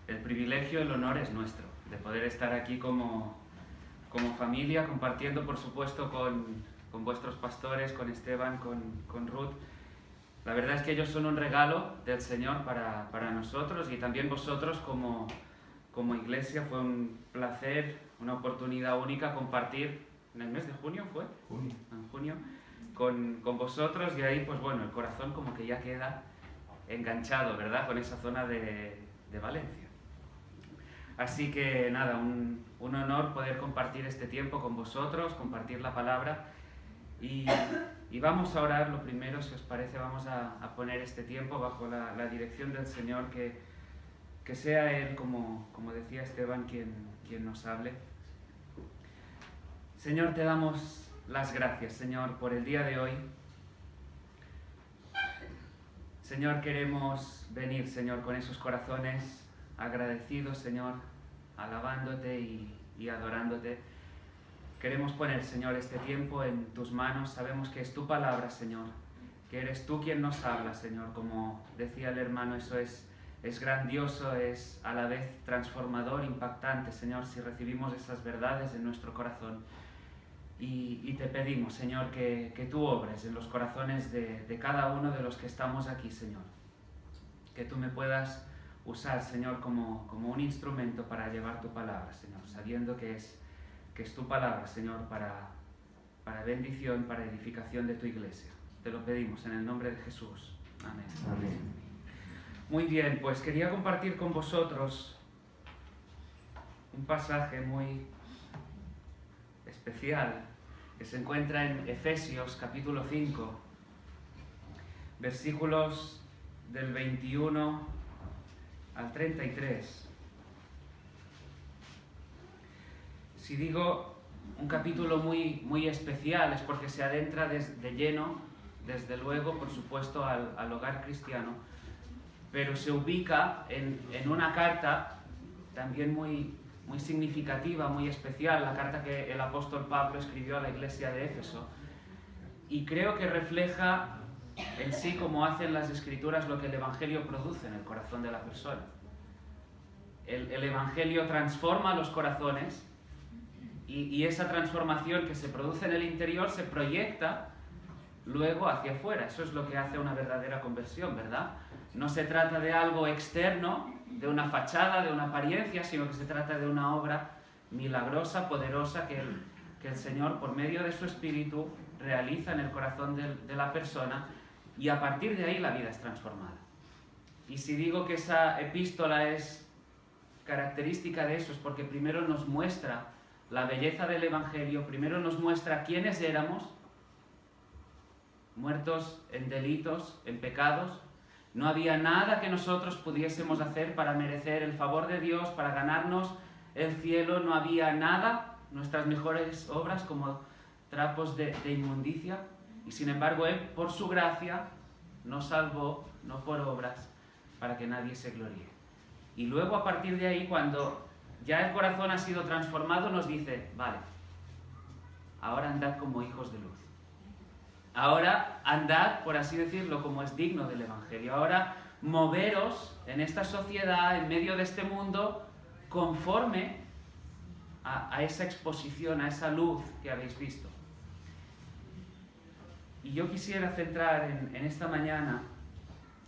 el privilegio, el honor es nuestro, de poder estar aquí como familia, compartiendo por supuesto con vuestros pastores, con Esteban, con Ruth. La verdad es que ellos son un regalo del Señor para nosotros, y también vosotros como iglesia. Fue un placer, una oportunidad única compartir en el mes de junio, ¿fue? En junio, con vosotros, y ahí pues bueno, el corazón como que ya queda enganchado, ¿verdad? Con esa zona de Valencia. Así que nada, un honor poder compartir este tiempo con vosotros, compartir la palabra, y vamos a orar lo primero, si os parece. Vamos a poner este tiempo bajo la dirección del Señor, que sea Él, como decía Esteban, quien nos hable. Señor, te damos las gracias, Señor, por el día de hoy. Señor, queremos venir, Señor, con esos corazones agradecidos, Señor, alabándote y adorándote. Queremos poner, Señor, este tiempo en tus manos. Sabemos que es tu palabra, Señor, que eres tú quien nos habla, Señor. Como decía el hermano, eso es grandioso, es a la vez transformador, impactante, Señor, si recibimos esas verdades en nuestro corazón. Y te pedimos, Señor, que tú obres en los corazones de cada uno de los que estamos aquí, Señor. Que tú me puedas usar, Señor, como un instrumento para llevar tu palabra, Señor, sabiendo que es tu palabra, Señor, para bendición, para edificación de tu iglesia. Te lo pedimos en el nombre de Jesús. Amén. Amén. Muy bien, pues quería compartir con vosotros un pasaje muy especial que se encuentra en Efesios capítulo 5, versículos del 21 al 33. Si digo un capítulo muy especial, es porque se adentra de lleno, desde luego, por supuesto, al hogar cristiano, pero se ubica en una carta también muy significativa, muy especial, la carta que el apóstol Pablo escribió a la iglesia de Éfeso, y creo que refleja en sí, como hacen las Escrituras, lo que el Evangelio produce en el corazón de la persona. El Evangelio transforma los corazones, y esa transformación que se produce en el interior se proyecta luego hacia afuera. Eso es lo que hace una verdadera conversión, ¿verdad? No se trata de algo externo, de una fachada, de una apariencia, sino que se trata de una obra milagrosa, poderosa, que el Señor, por medio de su Espíritu, realiza en el corazón de la persona, y a partir de ahí la vida es transformada. Y si digo que esa epístola es característica de eso, es porque primero nos muestra la belleza del Evangelio, primero nos muestra quiénes éramos, muertos en delitos, en pecados. No había nada que nosotros pudiésemos hacer para merecer el favor de Dios, para ganarnos el cielo. No había nada, nuestras mejores obras como trapos de inmundicia. Y sin embargo, Él, por su gracia, nos salvó, no por obras, para que nadie se gloríe. Y luego, a partir de ahí, cuando ya el corazón ha sido transformado, nos dice: vale, ahora andad como hijos de luz. Ahora andad, por así decirlo, como es digno del Evangelio. Ahora moveros en esta sociedad, en medio de este mundo, conforme a esa exposición, a esa luz que habéis visto. Y yo quisiera centrar en esta mañana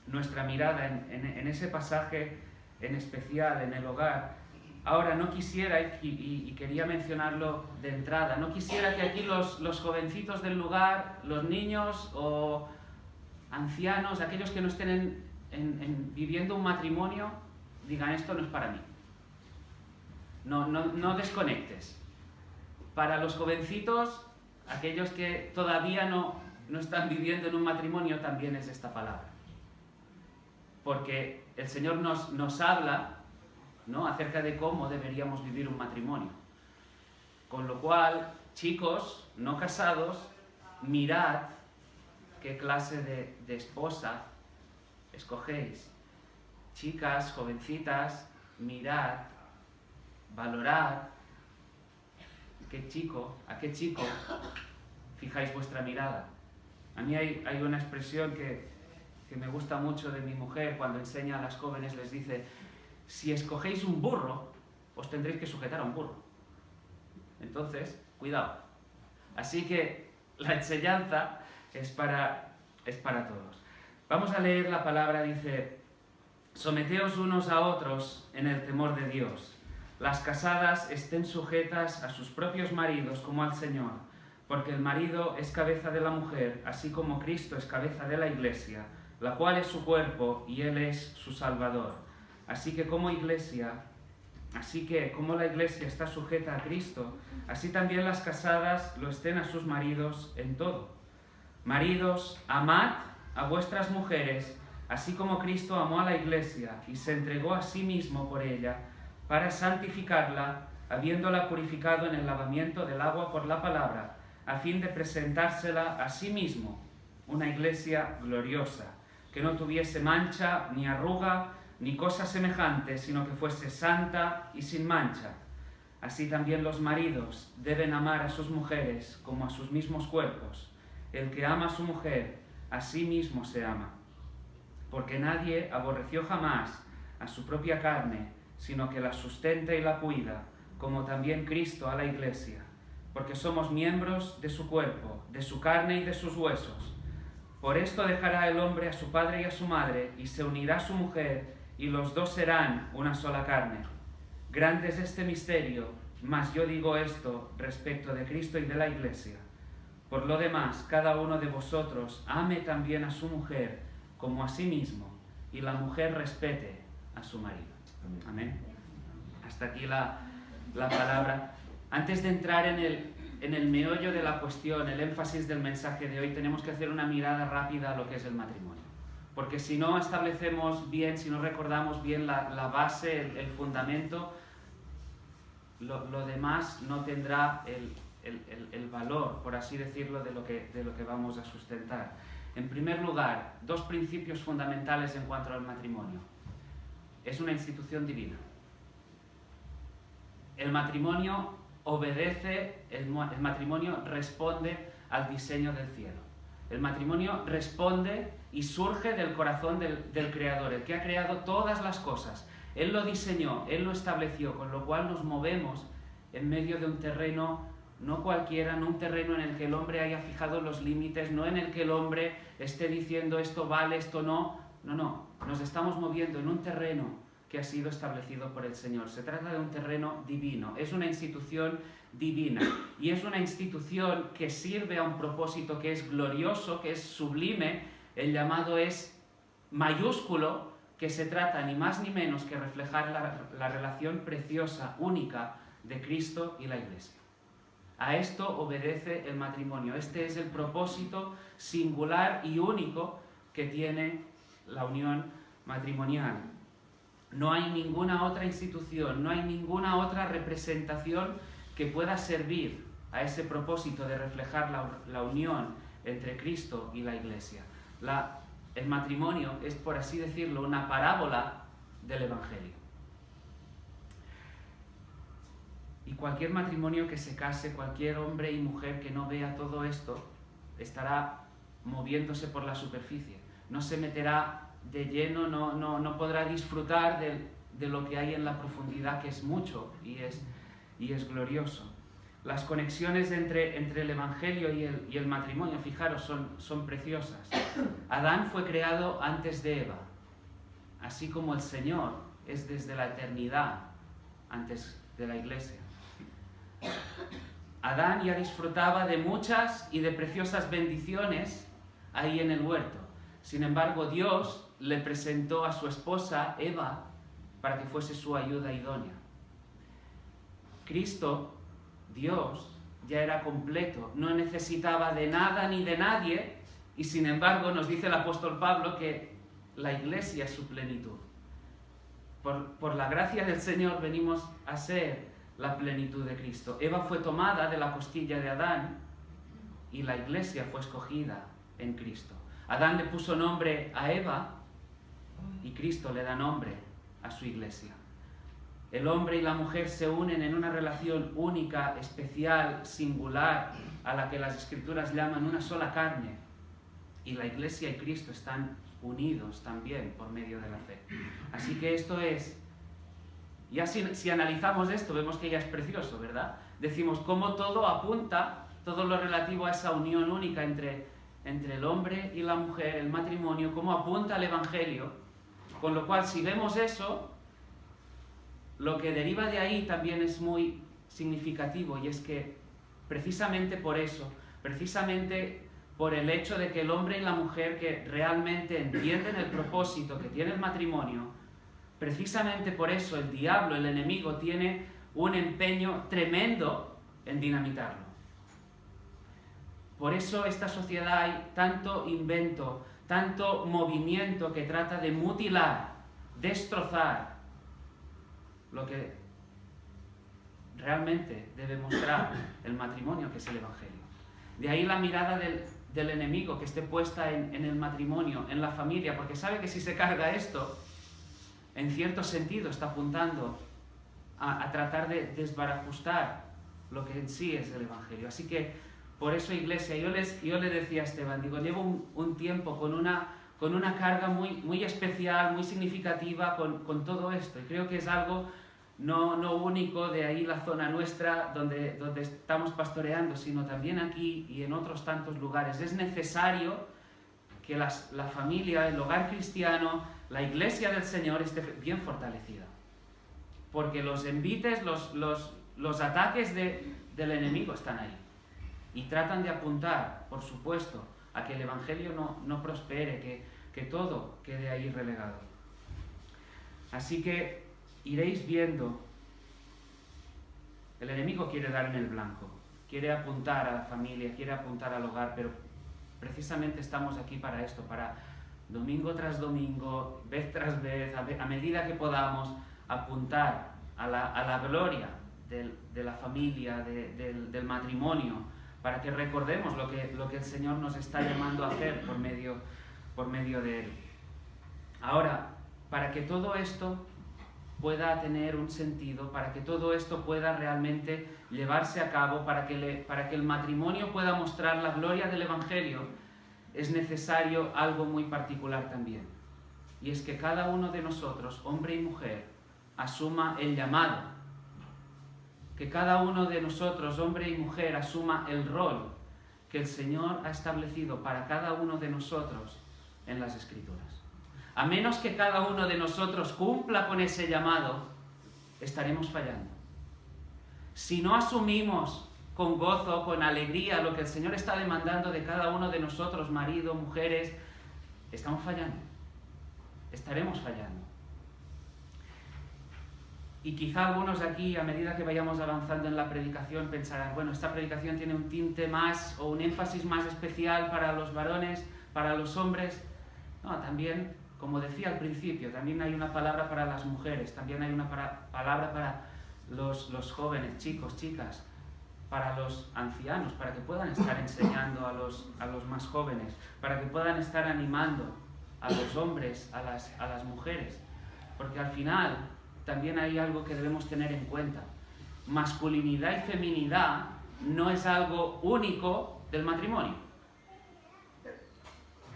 nuestra mirada en ese pasaje en especial, en el hogar. Ahora, no quisiera, y quería mencionarlo de entrada, no quisiera que aquí los jovencitos del lugar, los niños o ancianos, aquellos que no estén viviendo un matrimonio, digan: esto no es para mí. No desconectes. Para los jovencitos, aquellos que todavía no están viviendo en un matrimonio, también es esta palabra. Porque el Señor nos habla, ¿no?, acerca de cómo deberíamos vivir un matrimonio. Con lo cual, chicos no casados, mirad qué clase de esposa escogéis. Chicas, jovencitas, mirad, valorad a qué chico fijáis vuestra mirada. A mí hay una expresión que me gusta mucho de mi mujer cuando enseña a las jóvenes. Les dice: si escogéis un burro, os tendréis que sujetar a un burro. Entonces, cuidado. Así que la enseñanza es para todos. Vamos a leer la palabra, dice: someteos unos a otros en el temor de Dios. Las casadas estén sujetas a sus propios maridos como al Señor, porque el marido es cabeza de la mujer, así como Cristo es cabeza de la Iglesia, la cual es su cuerpo y Él es su Salvador. Así que como la Iglesia está sujeta a Cristo, así también las casadas lo estén a sus maridos en todo. Maridos, amad a vuestras mujeres, así como Cristo amó a la Iglesia y se entregó a sí mismo por ella, para santificarla, habiéndola purificado en el lavamiento del agua por la palabra, a fin de presentársela a sí mismo, una Iglesia gloriosa, que no tuviese mancha, ni arruga, ni cosa semejante, sino que fuese santa y sin mancha. Así también los maridos deben amar a sus mujeres como a sus mismos cuerpos. El que ama a su mujer, a sí mismo se ama. Porque nadie aborreció jamás a su propia carne, sino que la sustenta y la cuida, como también Cristo a la Iglesia, porque somos miembros de su cuerpo, de su carne y de sus huesos. Por esto dejará el hombre a su padre y a su madre, y se unirá a su mujer, y los dos serán una sola carne. Grande es este misterio, mas yo digo esto respecto de Cristo y de la Iglesia. Por lo demás, cada uno de vosotros ame también a su mujer como a sí mismo, y la mujer respete a su marido. Amén. Hasta aquí la palabra. Antes de entrar en el meollo de la cuestión, el énfasis del mensaje de hoy, tenemos que hacer una mirada rápida a lo que es el matrimonio. Porque si no establecemos bien, si no recordamos bien la base, el fundamento, lo demás no tendrá el valor, por así decirlo, de lo que vamos a sustentar. En primer lugar, dos principios fundamentales en cuanto al matrimonio. Es una institución divina. El matrimonio obedece, el matrimonio responde al diseño del cielo. El matrimonio responde y surge del corazón del Creador, el que ha creado todas las cosas. Él lo diseñó, Él lo estableció, con lo cual nos movemos en medio de un terreno no cualquiera, no un terreno en el que el hombre haya fijado los límites, no en el que el hombre esté diciendo esto vale, esto no. No, nos estamos moviendo en un terreno que ha sido establecido por el Señor. Se trata de un terreno divino, es una institución divina y es una institución que sirve a un propósito que es glorioso, que es sublime. El llamado es mayúsculo, que se trata ni más ni menos que reflejar la relación preciosa, única de Cristo y la Iglesia. A esto obedece el matrimonio. Este es el propósito singular y único que tiene la unión matrimonial. No hay ninguna otra institución, no hay ninguna otra representación que pueda servir a ese propósito de reflejar la unión entre Cristo y la Iglesia. El matrimonio es, por así decirlo, una parábola del Evangelio. Y cualquier matrimonio que se case, cualquier hombre y mujer que no vea todo esto, estará moviéndose por la superficie. No se meterá de lleno, no podrá disfrutar de lo que hay en la profundidad, que es mucho y es glorioso. Las conexiones entre el Evangelio y el matrimonio, fijaros, son preciosas. Adán fue creado antes de Eva, así como el Señor es desde la eternidad antes de la Iglesia. Adán ya disfrutaba de muchas y de preciosas bendiciones ahí en el huerto. Sin embargo, Dios le presentó a su esposa, Eva, para que fuese su ayuda idónea. Cristo, Dios, ya era completo, no necesitaba de nada ni de nadie, y sin embargo nos dice el apóstol Pablo que la Iglesia es su plenitud. Por la gracia del Señor venimos a ser la plenitud de Cristo. Eva fue tomada de la costilla de Adán y la Iglesia fue escogida en Cristo. Adán le puso nombre a Eva y Cristo le da nombre a su Iglesia. El hombre y la mujer se unen en una relación única, especial, singular, a la que las Escrituras llaman una sola carne. Y la Iglesia y Cristo están unidos también por medio de la fe. Así que esto es Ya si analizamos esto, vemos que ya es precioso, ¿verdad? Decimos cómo todo apunta, todo lo relativo a esa unión única entre el hombre y la mujer, el matrimonio, cómo apunta al Evangelio. Con lo cual, si vemos eso, lo que deriva de ahí también es muy significativo, y es que precisamente por eso, precisamente por el hecho de que el hombre y la mujer que realmente entienden el propósito que tiene el matrimonio, precisamente por eso el diablo, el enemigo, tiene un empeño tremendo en dinamitarlo. Por eso esta sociedad hay tanto invento, tanto movimiento que trata de mutilar, destrozar lo que realmente debe mostrar el matrimonio, que es el Evangelio. De ahí la mirada del enemigo que esté puesta en el matrimonio, en la familia, porque sabe que si se carga esto, en cierto sentido está apuntando a tratar de desbarajustar lo que en sí es el Evangelio. Así que, por eso, Iglesia, yo le decía a Esteban, digo, llevo un tiempo con una carga muy especial, muy significativa con todo esto, y creo que es algo no único de ahí la zona nuestra donde estamos pastoreando, sino también aquí y en otros tantos lugares. Es necesario que la familia, el hogar cristiano, la iglesia del Señor esté bien fortalecida. Porque los envites, los ataques del enemigo están ahí. Y tratan de apuntar, por supuesto, a que el Evangelio no prospere, que todo quede ahí relegado. Así que iréis viendo, el enemigo quiere dar en el blanco, quiere apuntar a la familia, quiere apuntar al hogar, pero precisamente estamos aquí para esto, para domingo tras domingo, vez tras vez, a medida que podamos, apuntar a la gloria de la familia, del matrimonio, para que recordemos lo que el Señor nos está llamando a hacer por medio de Él. Ahora, para que todo esto pueda tener un sentido, para que todo esto pueda realmente llevarse a cabo, para que el matrimonio pueda mostrar la gloria del Evangelio, es necesario algo muy particular también. Y es que cada uno de nosotros, hombre y mujer, asuma el llamado. Que cada uno de nosotros, hombre y mujer, asuma el rol que el Señor ha establecido para cada uno de nosotros en las Escrituras. A menos que cada uno de nosotros cumpla con ese llamado, estaremos fallando. Si no asumimos con gozo, con alegría, lo que el Señor está demandando de cada uno de nosotros, marido, mujeres, estamos fallando. Estaremos fallando. Y quizá algunos de aquí, a medida que vayamos avanzando en la predicación, pensarán, bueno, esta predicación tiene un tinte más o un énfasis más especial para los varones, para los hombres. No, también, como decía al principio, también hay una palabra para las mujeres, también hay una palabra para los jóvenes, chicos, chicas, para los ancianos, para que puedan estar enseñando a los más jóvenes, para que puedan estar animando a los hombres, a las mujeres. Porque al final también hay algo que debemos tener en cuenta. Masculinidad y feminidad no es algo único del matrimonio.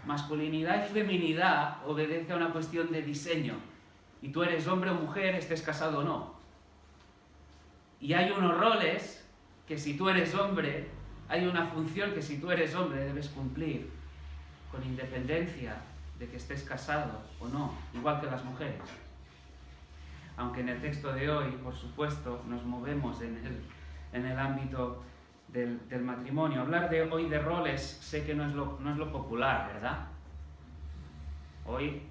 Masculinidad y feminidad obedece a una cuestión de diseño. Y tú eres hombre o mujer, estés casado o no. Y hay unos roles que si tú eres hombre, hay una función que si tú eres hombre debes cumplir, con independencia de que estés casado o no, igual que las mujeres. Aunque en el texto de hoy, por supuesto, nos movemos en el ámbito del matrimonio. Hablar hoy de roles sé que no es lo popular, ¿verdad? Hoy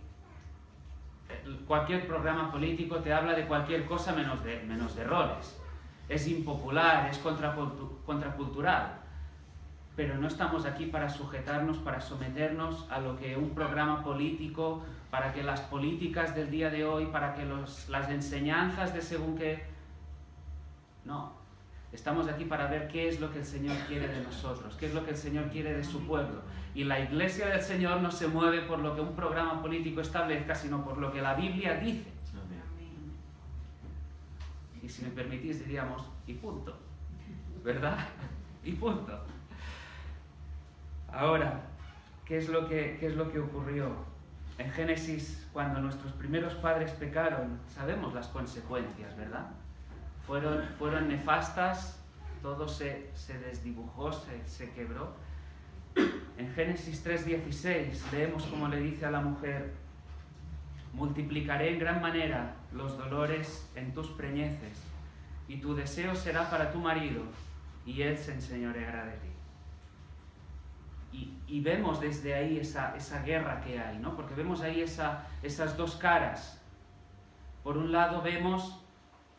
cualquier programa político te habla de cualquier cosa menos de roles. Es impopular, es contracultural. Pero no estamos aquí para sujetarnos, para someternos a lo que un programa político, para que las políticas del día de hoy, para que las enseñanzas de según qué. No, estamos aquí para ver qué es lo que el Señor quiere de nosotros, qué es lo que el Señor quiere de su pueblo. Y la iglesia del Señor no se mueve por lo que un programa político establezca, sino por lo que la Biblia dice. Y si me permitís diríamos, y punto, ¿verdad? Y punto. Ahora, ¿qué es lo que ocurrió? En Génesis, cuando nuestros primeros padres pecaron, sabemos las consecuencias, ¿verdad? Fueron nefastas, todo se desdibujó, se quebró. En Génesis 3:16 leemos como le dice a la mujer: multiplicaré en gran manera los dolores en tus preñeces, y tu deseo será para tu marido, y él se enseñoreará de ti. Y vemos desde ahí esa guerra que hay, ¿no? Porque vemos ahí esas dos caras. Por un lado vemos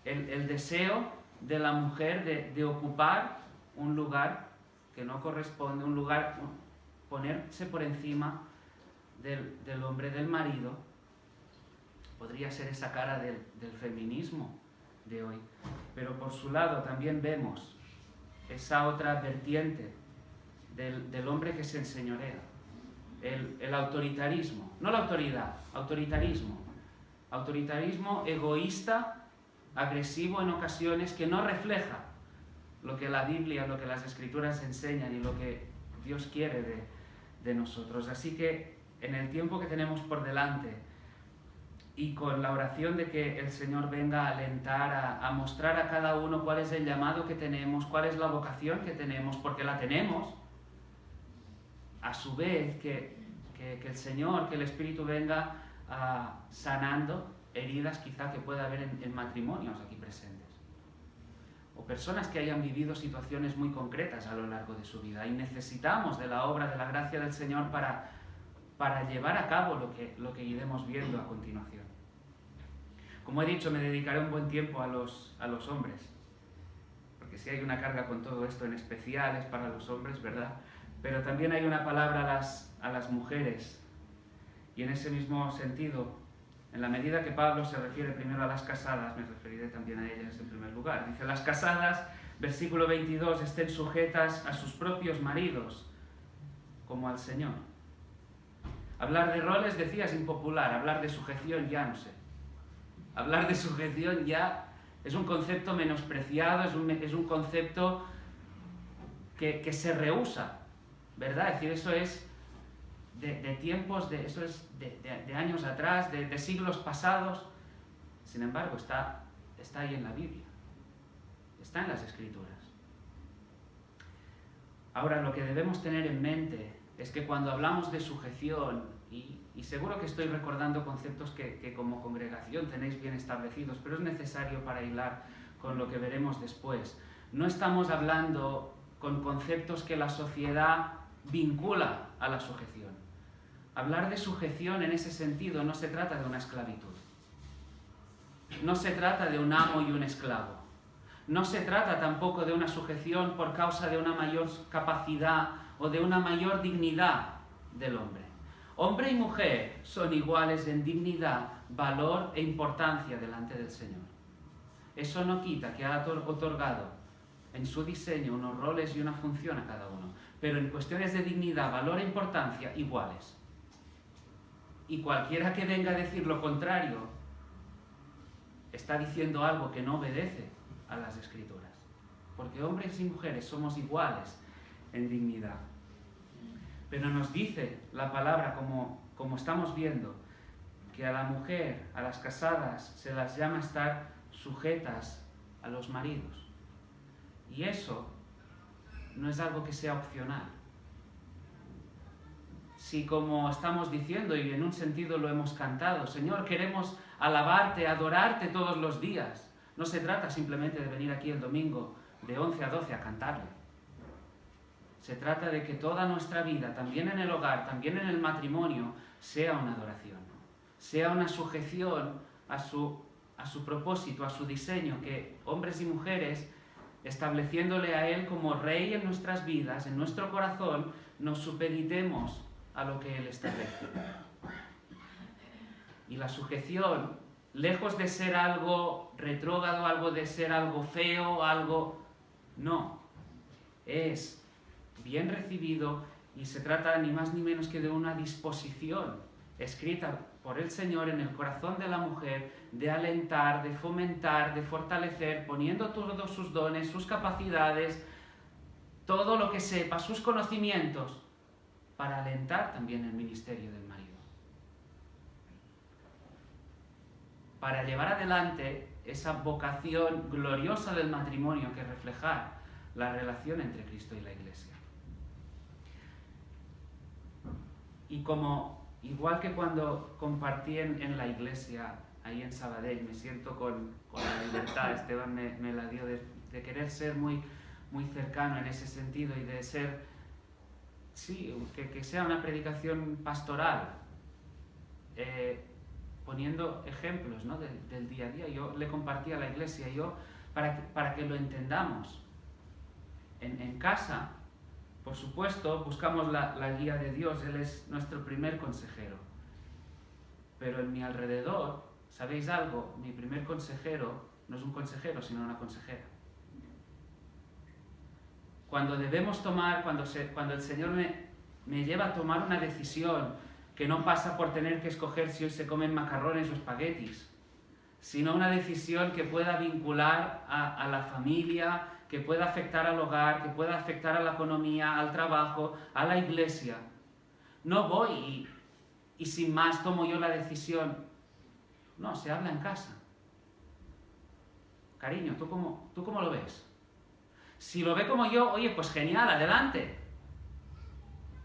el deseo de la mujer de ocupar un lugar que no corresponde, un lugar, ponerse por encima del hombre, del marido. Podría ser esa cara del feminismo de hoy. Pero por su lado también vemos esa otra vertiente del hombre que se enseñorea, el autoritarismo, no la autoridad, autoritarismo egoísta, agresivo en ocasiones, que no refleja lo que la Biblia, lo que las Escrituras enseñan y lo que Dios quiere de nosotros. Así que en el tiempo que tenemos por delante, y con la oración de que el Señor venga a alentar, a mostrar a cada uno cuál es el llamado que tenemos, cuál es la vocación que tenemos, porque la tenemos, a su vez que el Señor, que el Espíritu venga sanando heridas quizá que pueda haber en matrimonios aquí presentes, o personas que hayan vivido situaciones muy concretas a lo largo de su vida, y necesitamos de la obra, de la gracia del Señor para llevar a cabo lo que iremos viendo a continuación. Como he dicho, me dedicaré un buen tiempo a los hombres, porque si hay una carga con todo esto en especial es para los hombres, ¿verdad? Pero también hay una palabra a las mujeres, y en ese mismo sentido, en la medida que Pablo se refiere primero a las casadas, me referiré también a ellas en primer lugar. Dice: las casadas, versículo 22, estén sujetas a sus propios maridos, como al Señor. Hablar de roles, decía, es impopular. Hablar de sujeción ya no sé. Hablar de sujeción ya es un concepto menospreciado, es un concepto que se rehúsa, ¿verdad? Es decir, eso es de tiempos, eso es de años atrás, de siglos pasados. Sin embargo, está ahí en la Biblia, está en las Escrituras. Ahora, lo que debemos tener en mente es que cuando hablamos de sujeción, y seguro que estoy recordando conceptos que como congregación tenéis bien establecidos, pero es necesario para hilar con lo que veremos después, no estamos hablando con conceptos que la sociedad vincula a la sujeción. Hablar de sujeción en ese sentido no se trata de una esclavitud. No se trata de un amo y un esclavo. No se trata tampoco de una sujeción por causa de una mayor capacidad o de una mayor dignidad del hombre. Hombre y mujer son iguales en dignidad, valor e importancia delante del Señor. Eso no quita que ha otorgado en su diseño unos roles y una función a cada uno, pero en cuestiones de dignidad, valor e importancia, iguales. Y cualquiera que venga a decir lo contrario está diciendo algo que no obedece a las Escrituras, porque hombres y mujeres somos iguales en dignidad. Pero nos dice la palabra, como estamos viendo, que a la mujer, a las casadas, se las llama a estar sujetas a los maridos. Y eso no es algo que sea opcional. Si, como estamos diciendo, y en un sentido lo hemos cantado, Señor, queremos alabarte, adorarte todos los días, no se trata simplemente de venir aquí el domingo de 11 a 12 a cantarle. Se trata de que toda nuestra vida, también en el hogar, también en el matrimonio, sea una adoración, sea una sujeción a su propósito, a su diseño, que hombres y mujeres, estableciéndole a Él como Rey en nuestras vidas, en nuestro corazón, nos supeditemos a lo que Él establece. Y la sujeción, lejos de ser algo retrógrado, algo de ser algo feo, no, es bien recibido, y se trata ni más ni menos que de una disposición escrita por el Señor en el corazón de la mujer, de alentar, de fomentar, de fortalecer, poniendo todos sus dones, sus capacidades, todo lo que sepa, sus conocimientos, para alentar también el ministerio del marido. para llevar adelante esa vocación gloriosa del matrimonio, que es reflejar la relación entre Cristo y la Iglesia. Y igual que cuando compartí en la iglesia, ahí en Sabadell, me siento con la libertad, Esteban me la dio, de querer ser muy, muy cercano en ese sentido y de ser, sí, que sea una predicación pastoral, poniendo ejemplos, ¿no?, del día a día. Yo le compartí a la iglesia, para que lo entendamos. En casa, por supuesto, buscamos la guía de Dios, Él es nuestro primer consejero. Pero en mi alrededor, ¿sabéis algo? Mi primer consejero no es un consejero, sino una consejera. Cuando debemos tomar, cuando el Señor me lleva a tomar una decisión que no pasa por tener que escoger si hoy se comen macarrones o espaguetis, sino una decisión que pueda vincular a la familia, que pueda afectar al hogar, que pueda afectar a la economía, al trabajo, a la iglesia. No voy y sin más tomo yo la decisión. No, se habla en casa. Cariño, ¿tú cómo lo ves? Si lo ve como yo, oye, pues genial, adelante.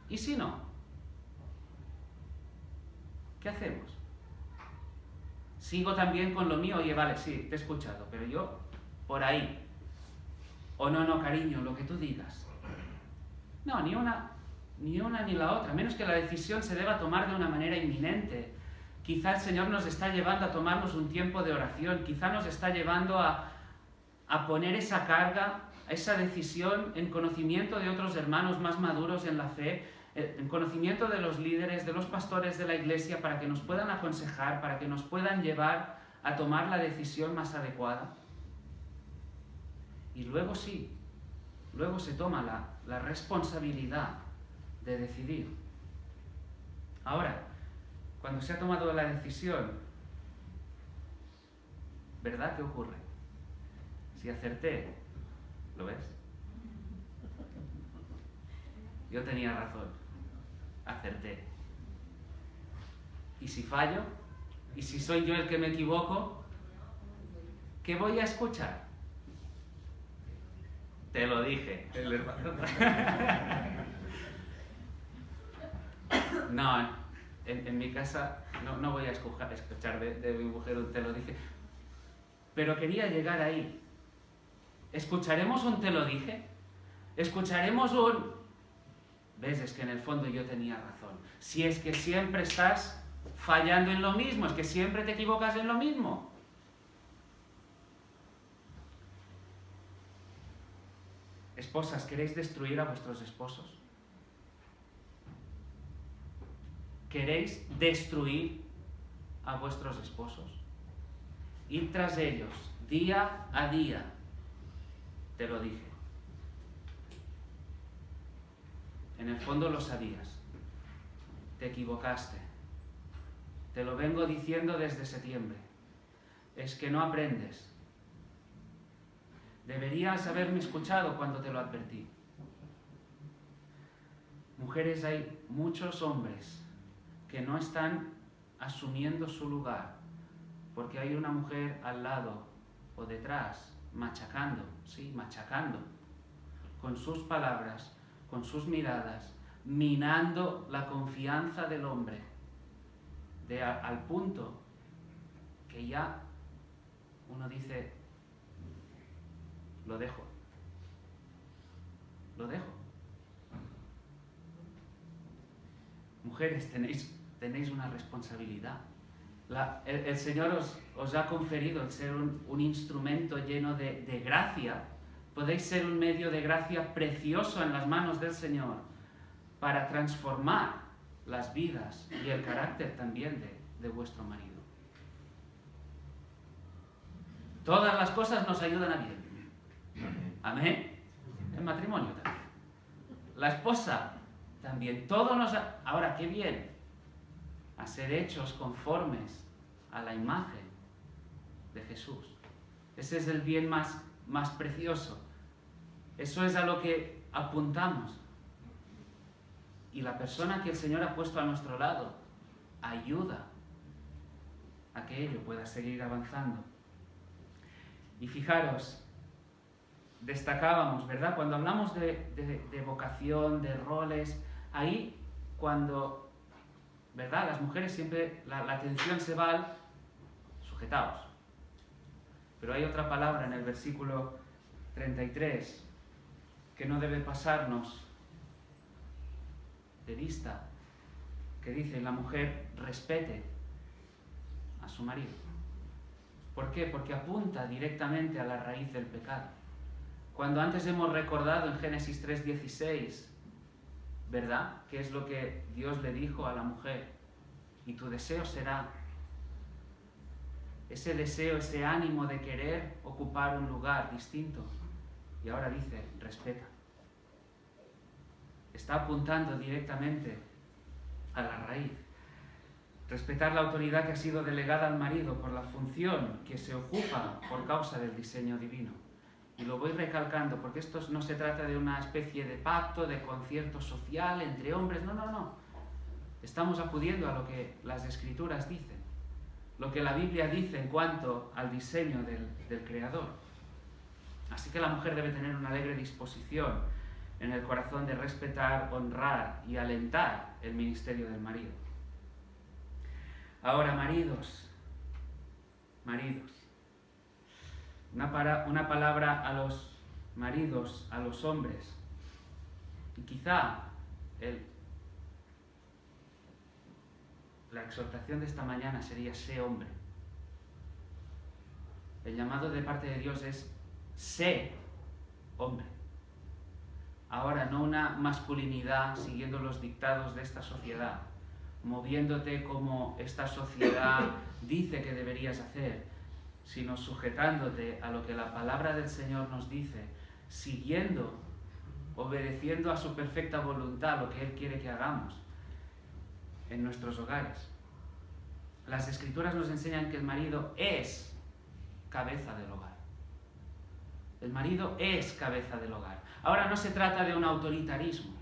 ¿Y si no? ¿Qué hacemos? Sigo también con lo mío, oye, vale, sí, te he escuchado, pero yo, por ahí. O no, cariño, lo que tú digas. No, ni una ni la otra, menos que la decisión se deba tomar de una manera inminente. Quizá el Señor nos está llevando a tomarnos un tiempo de oración, quizá nos está llevando a poner esa carga, esa decisión en conocimiento de otros hermanos más maduros en la fe, en conocimiento de los líderes, de los pastores de la iglesia, para que nos puedan aconsejar, para que nos puedan llevar a tomar la decisión más adecuada. Y luego sí, luego se toma la responsabilidad de decidir. Ahora, cuando se ha tomado la decisión, ¿verdad? ¿Qué ocurre? Si acerté, ¿lo ves? Yo tenía razón, acerté. Y si fallo, y si soy yo el que me equivoco, ¿qué voy a escuchar? Te lo dije, el hermano. No, en mi casa no voy a escuchar de mi mujer un te lo dije. Pero quería llegar ahí. ¿Escucharemos un te lo dije? ¿Escucharemos un... ¿Ves? Es que en el fondo yo tenía razón. Si es que siempre estás fallando en lo mismo, es que siempre te equivocas en lo mismo. Esposas, ¿queréis destruir a vuestros esposos? ¿Queréis destruir a vuestros esposos? Ir tras ellos, día a día. Te lo dije. En el fondo lo sabías. Te equivocaste. Te lo vengo diciendo desde septiembre. Es que no aprendes. Deberías haberme escuchado cuando te lo advertí. Mujeres, hay muchos hombres que no están asumiendo su lugar porque hay una mujer al lado o detrás machacando, sí, machacando, con sus palabras, con sus miradas, minando la confianza del hombre, al punto que ya uno dice, lo dejo. Mujeres, tenéis una responsabilidad. El Señor os ha conferido el ser un instrumento lleno de gracia. Podéis ser un medio de gracia precioso en las manos del Señor para transformar las vidas y el carácter también de vuestro marido. Todas las cosas nos ayudan a bien. Amén. El matrimonio también. La esposa también. Ahora, qué bien. A ser hechos conformes a la imagen de Jesús. Ese es el bien más precioso. Eso es a lo que apuntamos. Y la persona que el Señor ha puesto a nuestro lado ayuda a que ello pueda seguir avanzando. Y fijaros, destacábamos, ¿verdad? Cuando hablamos de vocación, de roles, ahí cuando, ¿verdad? Las mujeres siempre, la atención se va al sujetaos. Pero hay otra palabra en el versículo 33 que no debe pasarnos de vista, que dice: la mujer respete a su marido. ¿Por qué? Porque apunta directamente a la raíz del pecado. Cuando antes hemos recordado en Génesis 3:16, ¿verdad?, qué es lo que Dios le dijo a la mujer: y tu deseo será. Ese deseo, ese ánimo de querer ocupar un lugar distinto. Y ahora dice: respeta. Está apuntando directamente a la raíz. Respetar la autoridad que ha sido delegada al marido por la función que se ocupa por causa del diseño divino. Y lo voy recalcando porque esto no se trata de una especie de pacto, de concierto social entre hombres. No, no, no. Estamos acudiendo a lo que las Escrituras dicen, lo que la Biblia dice en cuanto al diseño del Creador. Así que la mujer debe tener una alegre disposición en el corazón de respetar, honrar y alentar el ministerio del marido. Ahora, maridos, una palabra a los maridos, a los hombres, y quizá la exhortación de esta mañana sería: sé hombre. El llamado de parte de Dios es: sé hombre. Ahora, no una masculinidad siguiendo los dictados de esta sociedad, moviéndote como esta sociedad dice que deberías hacer, sino sujetándote a lo que la palabra del Señor nos dice, siguiendo, obedeciendo a su perfecta voluntad lo que Él quiere que hagamos en nuestros hogares. Las Escrituras nos enseñan que el marido es cabeza del hogar. El marido es cabeza del hogar. Ahora, no se trata de un autoritarismo.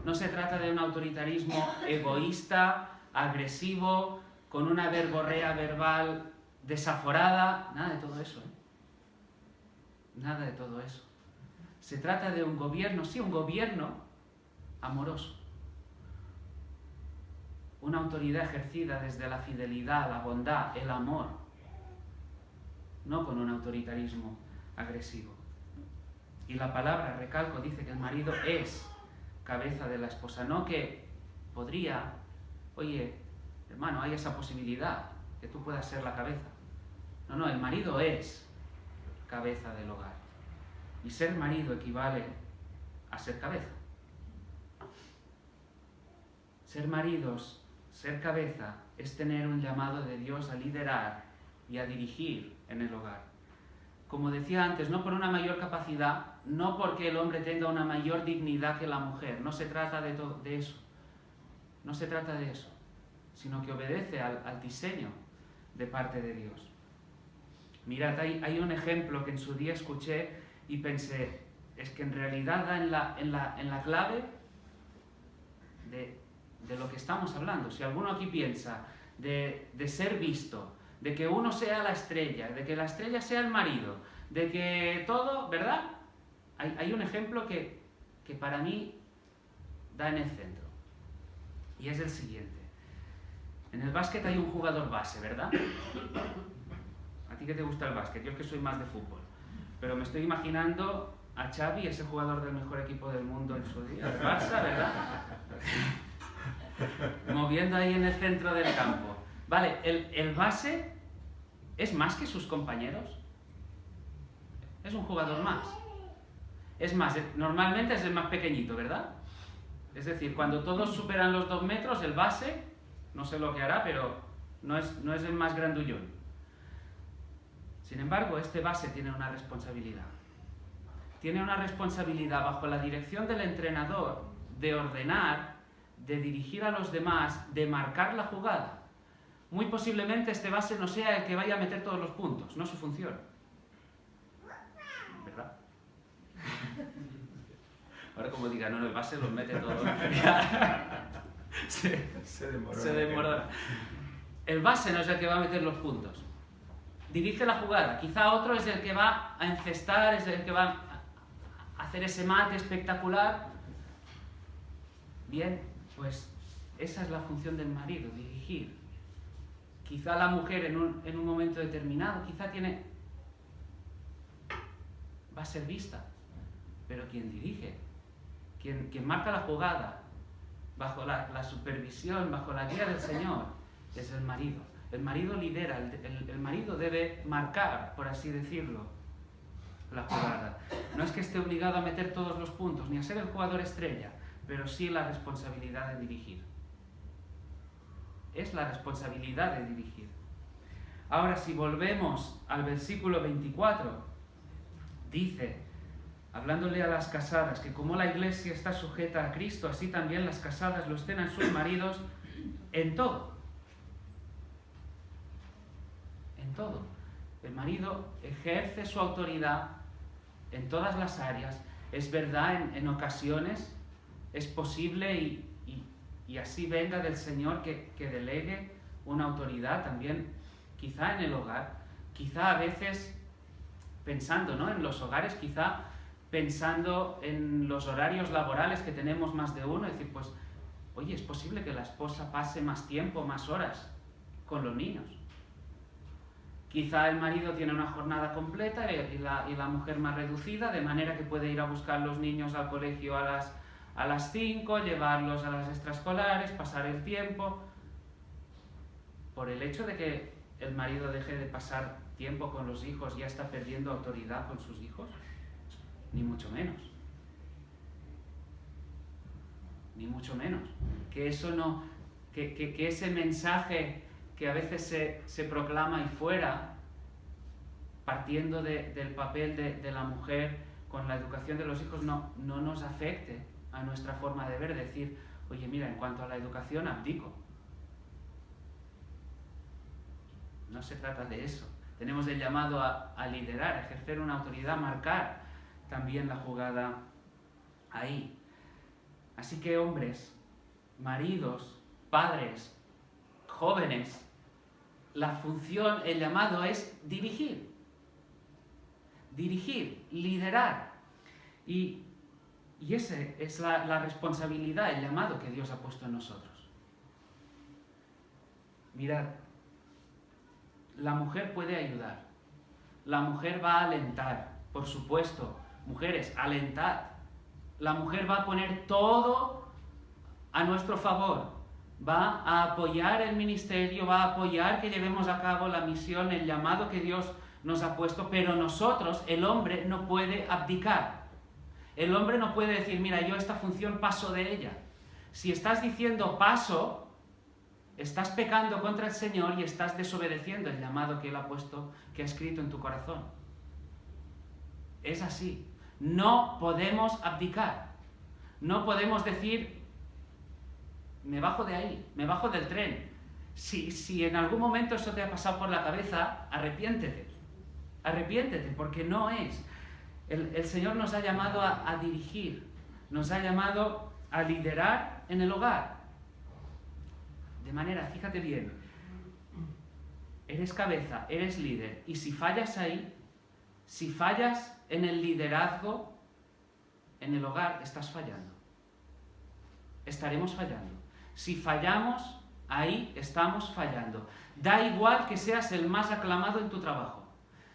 No se trata de un autoritarismo egoísta, agresivo, con una verborrea verbal desaforada. Nada de todo eso, Nada de todo eso. Se trata de un gobierno, sí, un gobierno amoroso. Una autoridad ejercida desde la fidelidad, la bondad, el amor. No con un autoritarismo agresivo. Y la palabra, recalco, dice que el marido es cabeza de la esposa, no que podría, oye, hermano, hay esa posibilidad, que tú puedas ser la cabeza. No, no, el marido es cabeza del hogar. Y ser marido equivale a ser cabeza. Ser maridos, ser cabeza, es tener un llamado de Dios a liderar y a dirigir en el hogar. Como decía antes, no por una mayor capacidad, no porque el hombre tenga una mayor dignidad que la mujer. No se trata de eso. No se trata de eso. Sino que obedece al diseño de parte de Dios. Mirad, hay un ejemplo que en su día escuché y pensé, es que en realidad da en la clave de lo que estamos hablando. Si alguno aquí piensa de ser visto, de que uno sea la estrella, de que la estrella sea el marido, de que todo, ¿verdad? Hay un ejemplo que para mí da en el centro. Y es el siguiente. En el básquet hay un jugador base, ¿verdad? ¿A ti que te gusta el básquet? Yo es que soy más de fútbol. Pero me estoy imaginando a Xavi, ese jugador del mejor equipo del mundo en su día, el Barça, ¿verdad? Moviendo ahí en el centro del campo. Vale, el base es más que sus compañeros. Es un jugador más. Es más, normalmente es el más pequeñito, ¿verdad? Es decir, cuando todos superan los 2 metros, el base, no sé lo que hará, pero no es el más grandullón. Sin embargo, este base tiene una responsabilidad. Tiene una responsabilidad bajo la dirección del entrenador de ordenar, de dirigir a los demás, de marcar la jugada. Muy posiblemente este base no sea el que vaya a meter todos los puntos, no su función. ¿Verdad? Ahora como diga, no, el base los mete todos. Se demora. El base no es el que va a meter los puntos. Dirige la jugada. Quizá otro es el que va a encestar, es el que va a hacer ese mate espectacular. Bien, pues esa es la función del marido, dirigir. Quizá la mujer en un momento determinado, va a ser vista. Pero quien dirige, quien marca la jugada, bajo la supervisión, bajo la guía del Señor, es el marido. El marido lidera, el marido debe marcar, por así decirlo, la jugada. No es que esté obligado a meter todos los puntos, ni a ser el jugador estrella, pero sí la responsabilidad de dirigir. Es la responsabilidad de dirigir. Ahora, si volvemos al versículo 24, dice, hablándole a las casadas, que como la iglesia está sujeta a Cristo, así también las casadas lo estén a sus maridos en todo. En todo. El marido ejerce su autoridad en todas las áreas. Es verdad, en ocasiones es posible y así venga del Señor que delegue una autoridad también, quizá en el hogar, quizá a veces pensando, ¿no?, en los hogares, quizá pensando en los horarios laborales que tenemos más de uno, es decir, pues, oye, es posible que la esposa pase más tiempo, más horas con los niños. Quizá el marido tiene una jornada completa y la mujer más reducida, de manera que puede ir a buscar los niños al colegio a las 5, llevarlos a las extraescolares, pasar el tiempo. Por el hecho de que el marido deje de pasar tiempo con los hijos, ¿ya está perdiendo autoridad con sus hijos? Ni mucho menos. Ni mucho menos. Que eso no, que ese mensaje que a veces se proclama ahí fuera, partiendo del papel de la mujer con la educación de los hijos, no nos afecte a nuestra forma de ver, decir, oye, mira, en cuanto a la educación abdico. No se trata de eso. Tenemos el llamado a liderar, a ejercer una autoridad, a marcar también la jugada ahí. Así que hombres, maridos, padres, jóvenes, la función, el llamado es dirigir. Dirigir, liderar. Y esa es la responsabilidad, el llamado que Dios ha puesto en nosotros. Mirad, la mujer puede ayudar. La mujer va a alentar, por supuesto. Mujeres, alentad. La mujer va a poner todo a nuestro favor. Va a apoyar el ministerio, va a apoyar que llevemos a cabo la misión, el llamado que Dios nos ha puesto, pero nosotros, el hombre, no puede abdicar. El hombre no puede decir, mira, yo esta función paso de ella. Si estás diciendo paso, estás pecando contra el Señor y estás desobedeciendo el llamado que Él ha puesto, que ha escrito en tu corazón. Es así. No podemos abdicar. No podemos decir, me bajo de ahí, me bajo del tren. Si en algún momento eso te ha pasado por la cabeza, arrepiéntete. Arrepiéntete, porque no es. El Señor nos ha llamado a dirigir, nos ha llamado a liderar en el hogar. De manera, fíjate bien, eres cabeza, eres líder, y si fallas ahí, si fallas en el liderazgo, en el hogar, estás fallando. Estaremos fallando. Si fallamos, ahí estamos fallando. Da igual que seas el más aclamado en tu trabajo.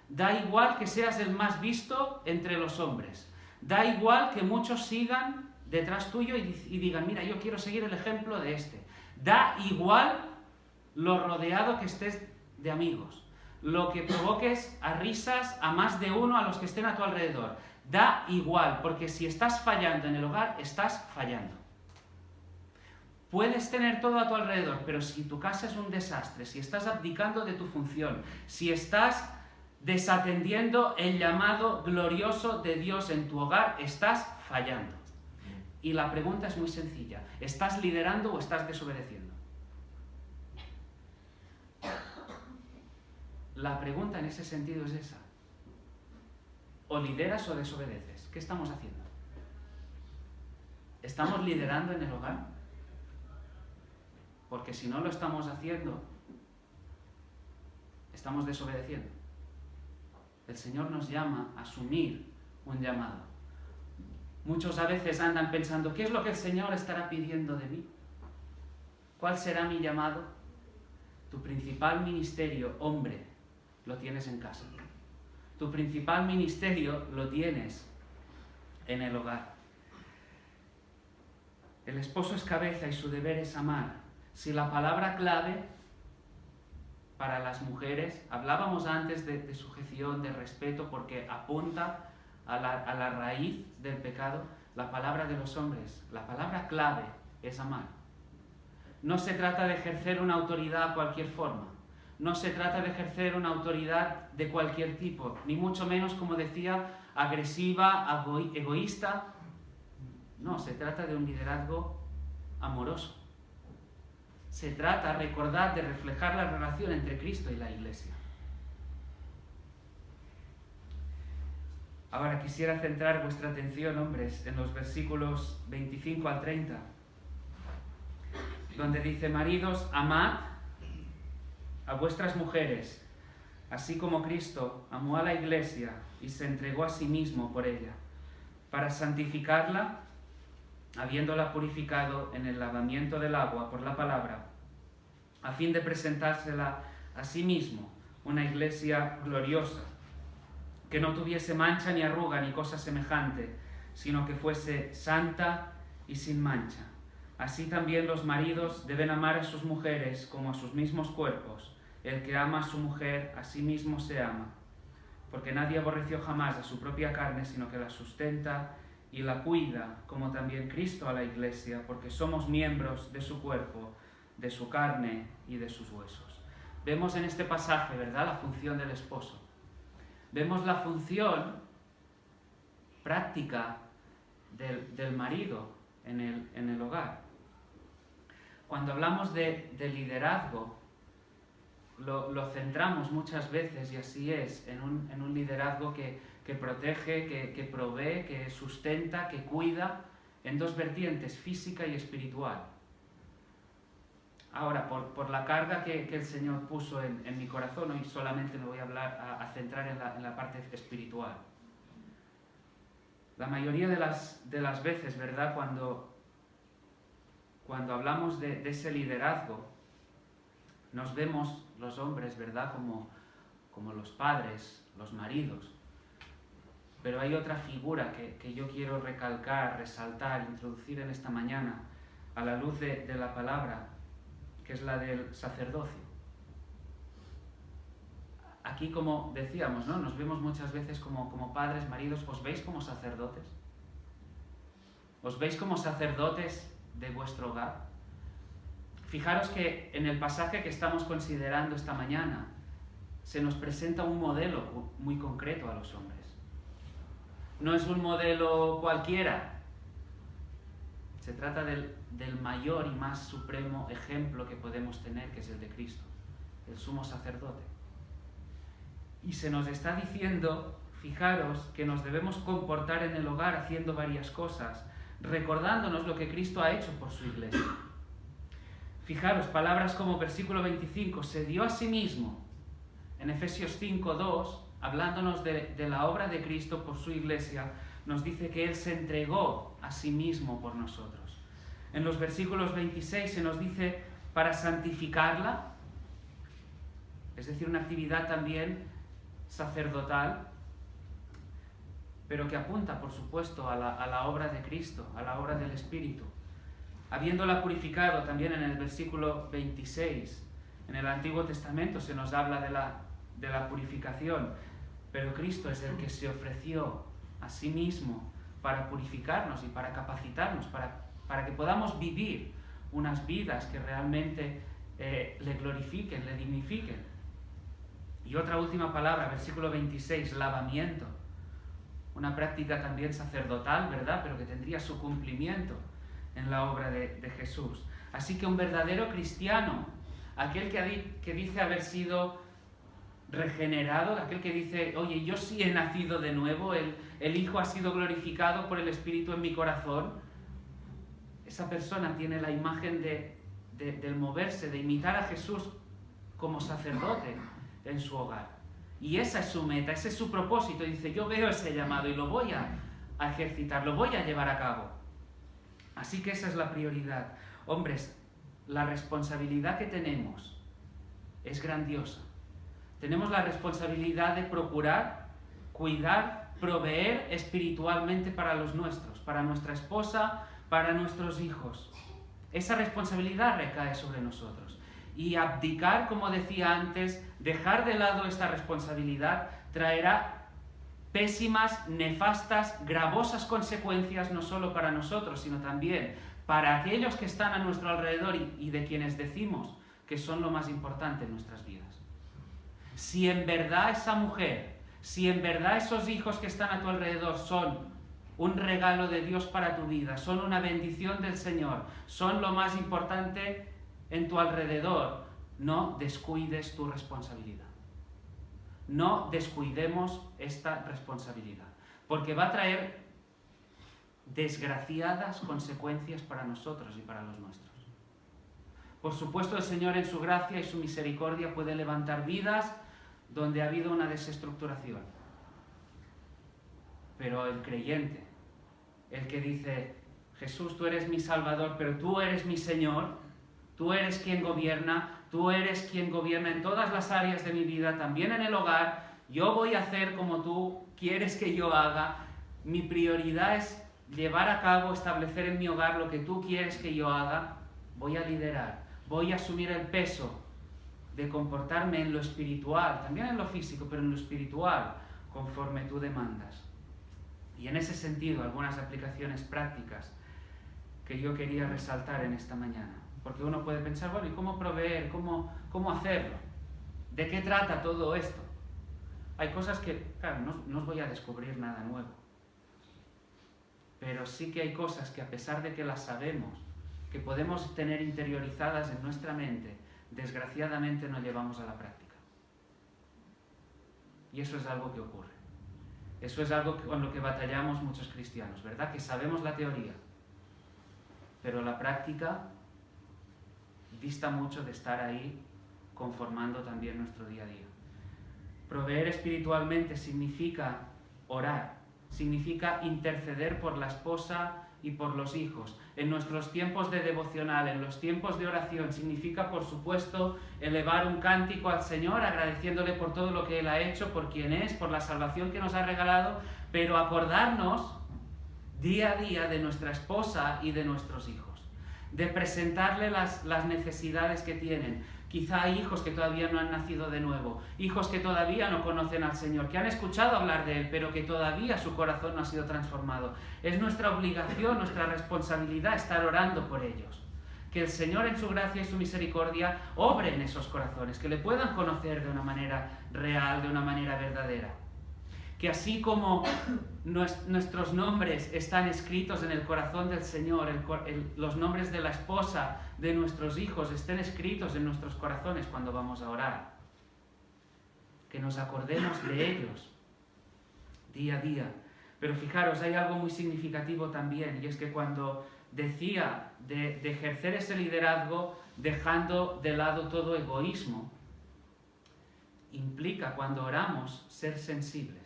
Da igual que seas el más visto entre los hombres. Da igual que muchos sigan detrás tuyo y digan, mira, yo quiero seguir el ejemplo de este. Da igual lo rodeado que estés de amigos, lo que provoques a risas a más de uno a los que estén a tu alrededor. Da igual, porque si estás fallando en el hogar, estás fallando. Puedes tener todo a tu alrededor, pero si tu casa es un desastre, si estás abdicando de tu función, si estás desatendiendo el llamado glorioso de Dios en tu hogar, estás fallando. Y la pregunta es muy sencilla. ¿Estás liderando o estás desobedeciendo? La pregunta en ese sentido es esa. O lideras o desobedeces. ¿Qué estamos haciendo? ¿Estamos liderando en el hogar? Porque si no lo estamos haciendo, estamos desobedeciendo. El Señor nos llama a asumir un llamado. Muchos a veces andan pensando, ¿qué es lo que el Señor estará pidiendo de mí? ¿Cuál será mi llamado? Tu principal ministerio, hombre, lo tienes en casa. Tu principal ministerio lo tienes en el hogar. El esposo es cabeza y su deber es amar. Si la palabra clave para las mujeres, hablábamos antes de sujeción, de respeto, porque apunta a la raíz del pecado, la palabra de los hombres, la palabra clave es amar. No se trata de ejercer una autoridad a cualquier forma, no se trata de ejercer una autoridad de cualquier tipo, ni mucho menos, como decía, agresiva, egoísta. No, se trata de un liderazgo amoroso. Se trata, recordad, de reflejar la relación entre Cristo y la Iglesia. Ahora quisiera centrar vuestra atención, hombres, en los versículos 25 al 30, donde dice: maridos, amad a vuestras mujeres, así como Cristo amó a la Iglesia y se entregó a sí mismo por ella, para santificarla, habiéndola purificado en el lavamiento del agua por la palabra, a fin de presentársela a sí mismo una iglesia gloriosa, que no tuviese mancha ni arruga ni cosa semejante, sino que fuese santa y sin mancha. Así también los maridos deben amar a sus mujeres como a sus mismos cuerpos. El que ama a su mujer, a sí mismo se ama, porque nadie aborreció jamás a su propia carne, sino que la sustenta y la cuida, como también Cristo a la Iglesia, porque somos miembros de su cuerpo, de su carne y de sus huesos. Vemos en este pasaje, ¿verdad?, la función del esposo. Vemos la función práctica del marido en el hogar. Cuando hablamos de liderazgo, lo centramos muchas veces, y así es, en un liderazgo que protege, que provee, que sustenta, que cuida, en dos vertientes, física y espiritual. Ahora, por la carga que el Señor puso en mi corazón, hoy solamente me voy a centrar en la parte espiritual. La mayoría de las veces, ¿verdad?, cuando hablamos de ese liderazgo, nos vemos los hombres, ¿verdad?, como los padres, los maridos. Pero hay otra figura que yo quiero recalcar, resaltar, introducir en esta mañana, a la luz de la palabra, que es la del sacerdocio. Aquí, como decíamos, ¿no?, nos vemos muchas veces como padres, maridos. ¿Os veis como sacerdotes? ¿Os veis como sacerdotes de vuestro hogar? Fijaros que en el pasaje que estamos considerando esta mañana se nos presenta un modelo muy concreto a los hombres. No es un modelo cualquiera. Se trata del mayor y más supremo ejemplo que podemos tener, que es el de Cristo, el sumo sacerdote. Y se nos está diciendo, fijaros, que nos debemos comportar en el hogar haciendo varias cosas, recordándonos lo que Cristo ha hecho por su Iglesia. Fijaros, palabras como versículo 25, se dio a sí mismo. En Efesios 5:2, hablándonos de la obra de Cristo por su Iglesia, nos dice que Él se entregó a sí mismo por nosotros. En los versículos 26 se nos dice para santificarla, es decir, una actividad también sacerdotal, pero que apunta, por supuesto, a la obra de Cristo, a la obra del Espíritu. Habiéndola purificado, también en el versículo 26, en el Antiguo Testamento se nos habla de la purificación, pero Cristo es el que se ofreció a sí mismo para purificarnos y para capacitarnos, para que podamos vivir unas vidas que realmente le glorifiquen, le dignifiquen. Y otra última palabra, versículo 26, lavamiento. Una práctica también sacerdotal, ¿verdad?, pero que tendría su cumplimiento en la obra de Jesús. Así que un verdadero cristiano, aquel que dice haber sido regenerado, aquel que dice, oye, yo sí he nacido de nuevo, el Hijo ha sido glorificado por el Espíritu en mi corazón, esa persona tiene la imagen del moverse, de imitar a Jesús como sacerdote, en su hogar. Y esa es su meta, ese es su propósito. Y dice, yo veo ese llamado y lo voy a ejercitar, lo voy a llevar a cabo. Así que esa es la prioridad. Hombres, la responsabilidad que tenemos es grandiosa. Tenemos la responsabilidad de procurar, cuidar, proveer espiritualmente para los nuestros, para nuestra esposa, para nuestros hijos. Esa responsabilidad recae sobre nosotros. Y abdicar, como decía antes, dejar de lado esta responsabilidad traerá pésimas, nefastas, gravosas consecuencias no solo para nosotros, sino también para aquellos que están a nuestro alrededor y de quienes decimos que son lo más importante en nuestras vidas. Si en verdad esa mujer, si en verdad esos hijos que están a tu alrededor son un regalo de Dios para tu vida, son una bendición del Señor, son lo más importante en tu alrededor, no descuides tu responsabilidad. No descuidemos esta responsabilidad, porque va a traer desgraciadas consecuencias para nosotros y para los nuestros. Por supuesto, el Señor en su gracia y su misericordia puede levantar vidas donde ha habido una desestructuración. Pero el creyente, el que dice, Jesús, tú eres mi Salvador, pero tú eres mi Señor, tú eres quien gobierna en todas las áreas de mi vida, también en el hogar, yo voy a hacer como tú quieres que yo haga, mi prioridad es llevar a cabo, establecer en mi hogar lo que tú quieres que yo haga, voy a liderar, voy a asumir el peso de comportarme en lo espiritual, también en lo físico, pero en lo espiritual, conforme tú demandas. Y en ese sentido, algunas aplicaciones prácticas que yo quería resaltar en esta mañana. Porque uno puede pensar, bueno, ¿y cómo proveer? ¿Cómo hacerlo? ¿De qué trata todo esto? Hay cosas que, claro, no os voy a descubrir nada nuevo. Pero sí que hay cosas que a pesar de que las sabemos, que podemos tener interiorizadas en nuestra mente, desgraciadamente no llevamos a la práctica. Y eso es algo que ocurre. Eso es algo con lo que batallamos muchos cristianos, ¿verdad? Que sabemos la teoría, pero la práctica dista mucho de estar ahí conformando también nuestro día a día. Proveer espiritualmente significa orar, significa interceder por la esposa y por los hijos. En nuestros tiempos de devocional, en los tiempos de oración, significa, por supuesto, elevar un cántico al Señor, agradeciéndole por todo lo que Él ha hecho, por quien es, por la salvación que nos ha regalado, pero acordarnos día a día de nuestra esposa y de nuestros hijos, de presentarle las necesidades que tienen. Quizá hay hijos que todavía no han nacido de nuevo, hijos que todavía no conocen al Señor, que han escuchado hablar de Él, pero que todavía su corazón no ha sido transformado. Es nuestra obligación, nuestra responsabilidad estar orando por ellos. Que el Señor en su gracia y su misericordia obre en esos corazones, que le puedan conocer de una manera real, de una manera verdadera. Que así como nuestros nombres están escritos en el corazón del Señor, los nombres de la esposa, de nuestros hijos, estén escritos en nuestros corazones cuando vamos a orar. Que nos acordemos de ellos día a día. Pero fijaros, hay algo muy significativo también, y es que cuando decía de ejercer ese liderazgo dejando de lado todo egoísmo, implica cuando oramos ser sensibles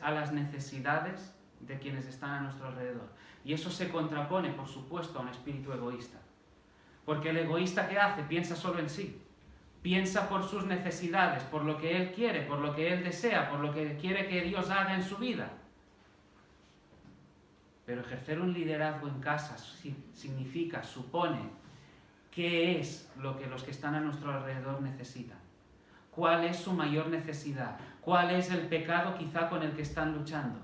a las necesidades de quienes están a nuestro alrededor. Y eso se contrapone, por supuesto, a un espíritu egoísta. Porque el egoísta, ¿qué hace? Piensa solo en sí. Piensa por sus necesidades, por lo que él quiere, por lo que él desea, por lo que quiere que Dios haga en su vida. Pero ejercer un liderazgo en casa significa, supone, qué es lo que los que están a nuestro alrededor necesitan. ¿Cuál es su mayor necesidad? ¿Cuál es el pecado quizá con el que están luchando?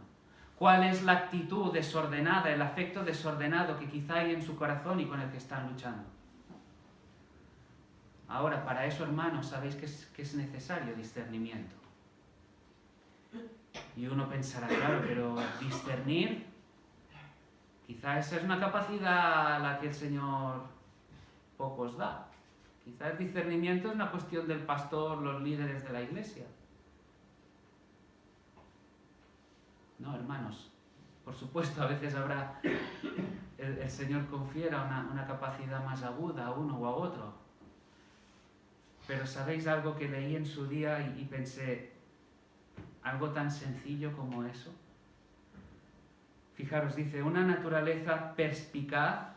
¿Cuál es la actitud desordenada, el afecto desordenado que quizá hay en su corazón y con el que están luchando? Ahora, para eso, hermanos, sabéis que es necesario discernimiento. Y uno pensará, claro, pero discernir, quizá esa es una capacidad a la que el Señor pocos da. Quizá el discernimiento es una cuestión del pastor, los líderes de la iglesia. No, hermanos, por supuesto, a veces habrá, el Señor confiera una capacidad más aguda a uno o a otro. Pero ¿sabéis algo que leí en su día y pensé, algo tan sencillo como eso? Fijaros, dice, una naturaleza perspicaz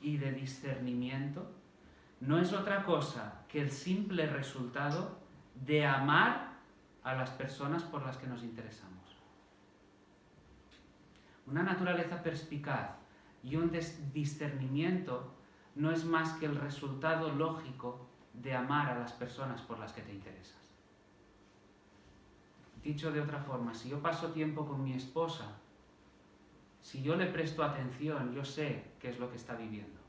y de discernimiento no es otra cosa que el simple resultado de amar a las personas por las que nos interesamos. Una naturaleza perspicaz y un discernimiento no es más que el resultado lógico de amar a las personas por las que te interesas. Dicho de otra forma, si yo paso tiempo con mi esposa, si yo le presto atención, yo sé qué es lo que está viviendo.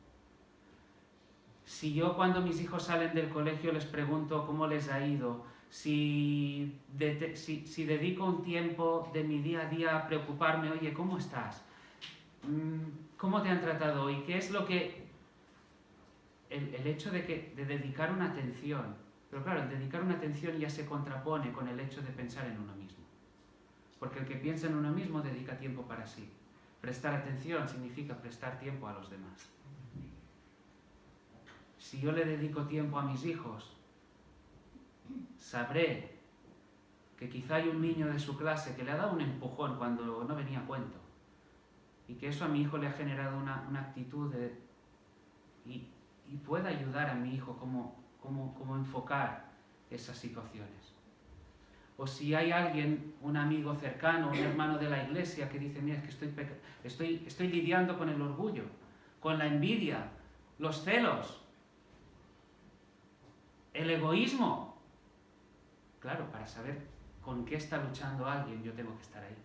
Si yo cuando mis hijos salen del colegio les pregunto cómo les ha ido, si dedico un tiempo de mi día a día a preocuparme, oye, ¿cómo estás? ¿Cómo te han tratado hoy? ¿Qué es lo que... El hecho de dedicar una atención, pero claro, el dedicar una atención ya se contrapone con el hecho de pensar en uno mismo. Porque el que piensa en uno mismo dedica tiempo para sí. Prestar atención significa prestar tiempo a los demás. Si yo le dedico tiempo a mis hijos, sabré que quizá hay un niño de su clase que le ha dado un empujón cuando no venía a cuento. Y que eso a mi hijo le ha generado una actitud y pueda ayudar a mi hijo cómo enfocar esas situaciones. O si hay alguien, un amigo cercano, un hermano de la iglesia que dice, mira, es que estoy lidiando con el orgullo, con la envidia, los celos, el egoísmo. Claro, para saber con qué está luchando alguien, yo tengo que estar ahí.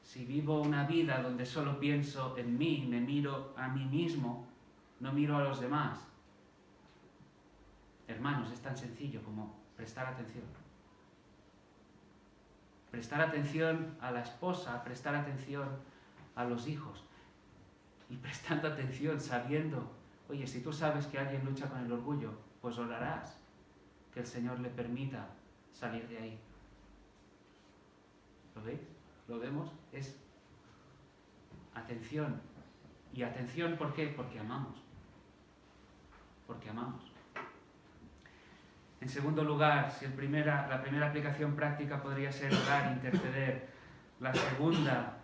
Si vivo una vida donde solo pienso en mí, me miro a mí mismo, no miro a los demás. Hermanos, es tan sencillo como prestar atención. Prestar atención a la esposa, prestar atención a los hijos. Y prestando atención, sabiendo, oye, si tú sabes que alguien lucha con el orgullo, pues orarás que el Señor le permita salir de ahí. ¿Lo veis? ¿Lo vemos? Es atención. ¿Y atención por qué? Porque amamos. Porque amamos. En segundo lugar, si la primera aplicación práctica podría ser orar, interceder, la segunda,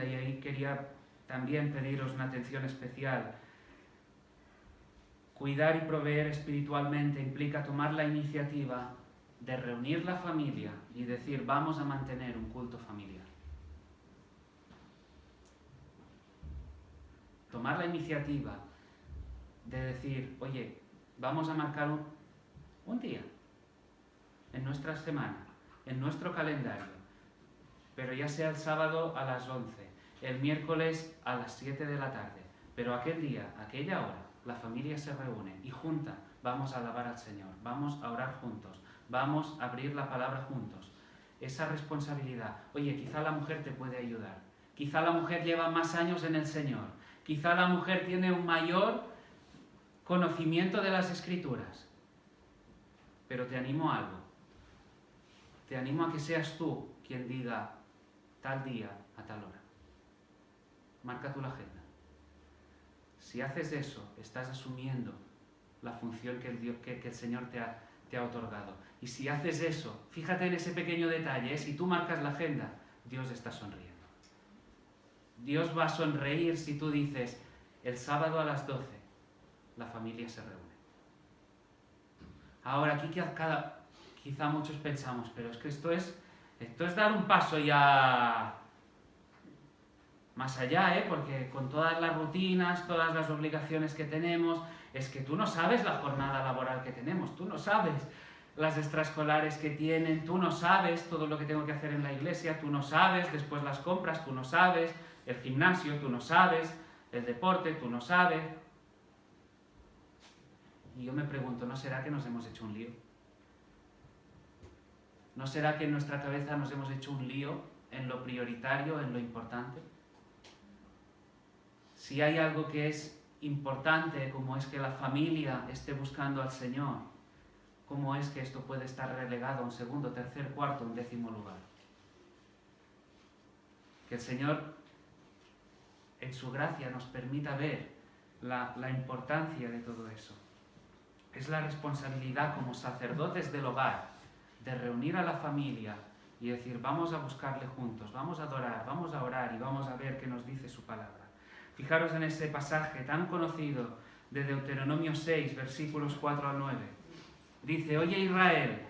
y ahí quería también pediros una atención especial. Cuidar y proveer espiritualmente implica tomar la iniciativa de reunir la familia y decir, vamos a mantener un culto familiar. Tomar la iniciativa de decir, oye, vamos a marcar un día en nuestra semana, en nuestro calendario, pero ya sea el sábado a las 11, el miércoles a las 7 de la tarde, pero aquel día, aquella hora, la familia se reúne y junta vamos a alabar al Señor, vamos a orar juntos, vamos a abrir la palabra juntos. Esa responsabilidad, oye, quizá la mujer te puede ayudar, quizá la mujer lleva más años en el Señor, quizá la mujer tiene un mayor conocimiento de las Escrituras, pero te animo a algo, te animo a que seas tú quien diga tal día a tal hora. Marca tú la agenda. Si haces eso, estás asumiendo la función que el Señor te ha otorgado. Y si haces eso, fíjate en ese pequeño detalle, si tú marcas la agenda, Dios está sonriendo. Dios va a sonreír si tú dices, el sábado a las 12, la familia se reúne. Ahora, aquí quizá muchos pensamos, pero es que esto es dar un paso ya más allá, porque con todas las rutinas, todas las obligaciones que tenemos, es que tú no sabes la jornada laboral que tenemos, tú no sabes las extraescolares que tienen, tú no sabes todo lo que tengo que hacer en la iglesia, tú no sabes después las compras, tú no sabes el gimnasio, tú no sabes el deporte, tú no sabes. Y yo me pregunto, ¿no será que nos hemos hecho un lío? ¿No será que en nuestra cabeza nos hemos hecho un lío en lo prioritario, en lo importante? Si hay algo que es importante, como es que la familia esté buscando al Señor, ¿cómo es que esto puede estar relegado a un segundo, tercer, cuarto, un décimo lugar? Que el Señor, en su gracia, nos permita ver la importancia de todo eso. Es la responsabilidad como sacerdotes del hogar de reunir a la familia y decir, vamos a buscarle juntos, vamos a adorar, vamos a orar y vamos a ver qué nos dice su palabra. Fijaros en ese pasaje tan conocido de Deuteronomio 6, versículos 4 al 9. Dice, oye Israel,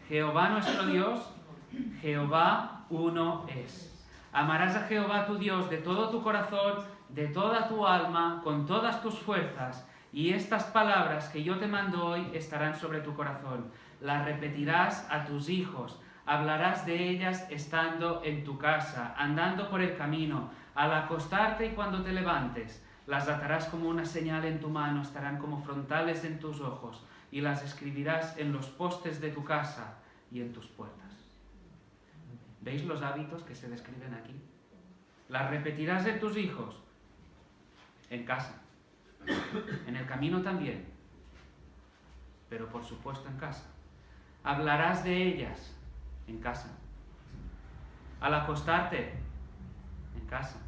Jehová nuestro Dios, Jehová uno es. Amarás a Jehová tu Dios de todo tu corazón, de toda tu alma, con todas tus fuerzas, y estas palabras que yo te mando hoy estarán sobre tu corazón. Las repetirás a tus hijos, hablarás de ellas estando en tu casa, andando por el camino, al acostarte y cuando te levantes. Las atarás como una señal en tu mano, estarán como frontales en tus ojos, y las escribirás en los postes de tu casa y en tus puertas. ¿Veis los hábitos que se describen aquí? Las repetirás en tus hijos, en casa, en el camino también, pero por supuesto en casa. Hablarás de ellas en casa. Al acostarte, en casa.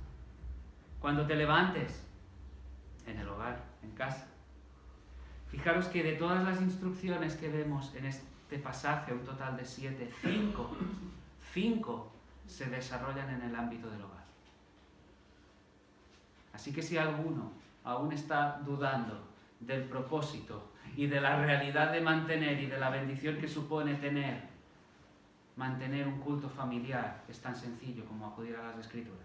Cuando te levantes, en el hogar, en casa. Fijaros que de todas las instrucciones que vemos en este pasaje, un total de 7, 5 se desarrollan en el ámbito del hogar. Así que si alguno aún está dudando del propósito y de la realidad de mantener y de la bendición que supone mantener un culto familiar, es tan sencillo como acudir a las Escrituras.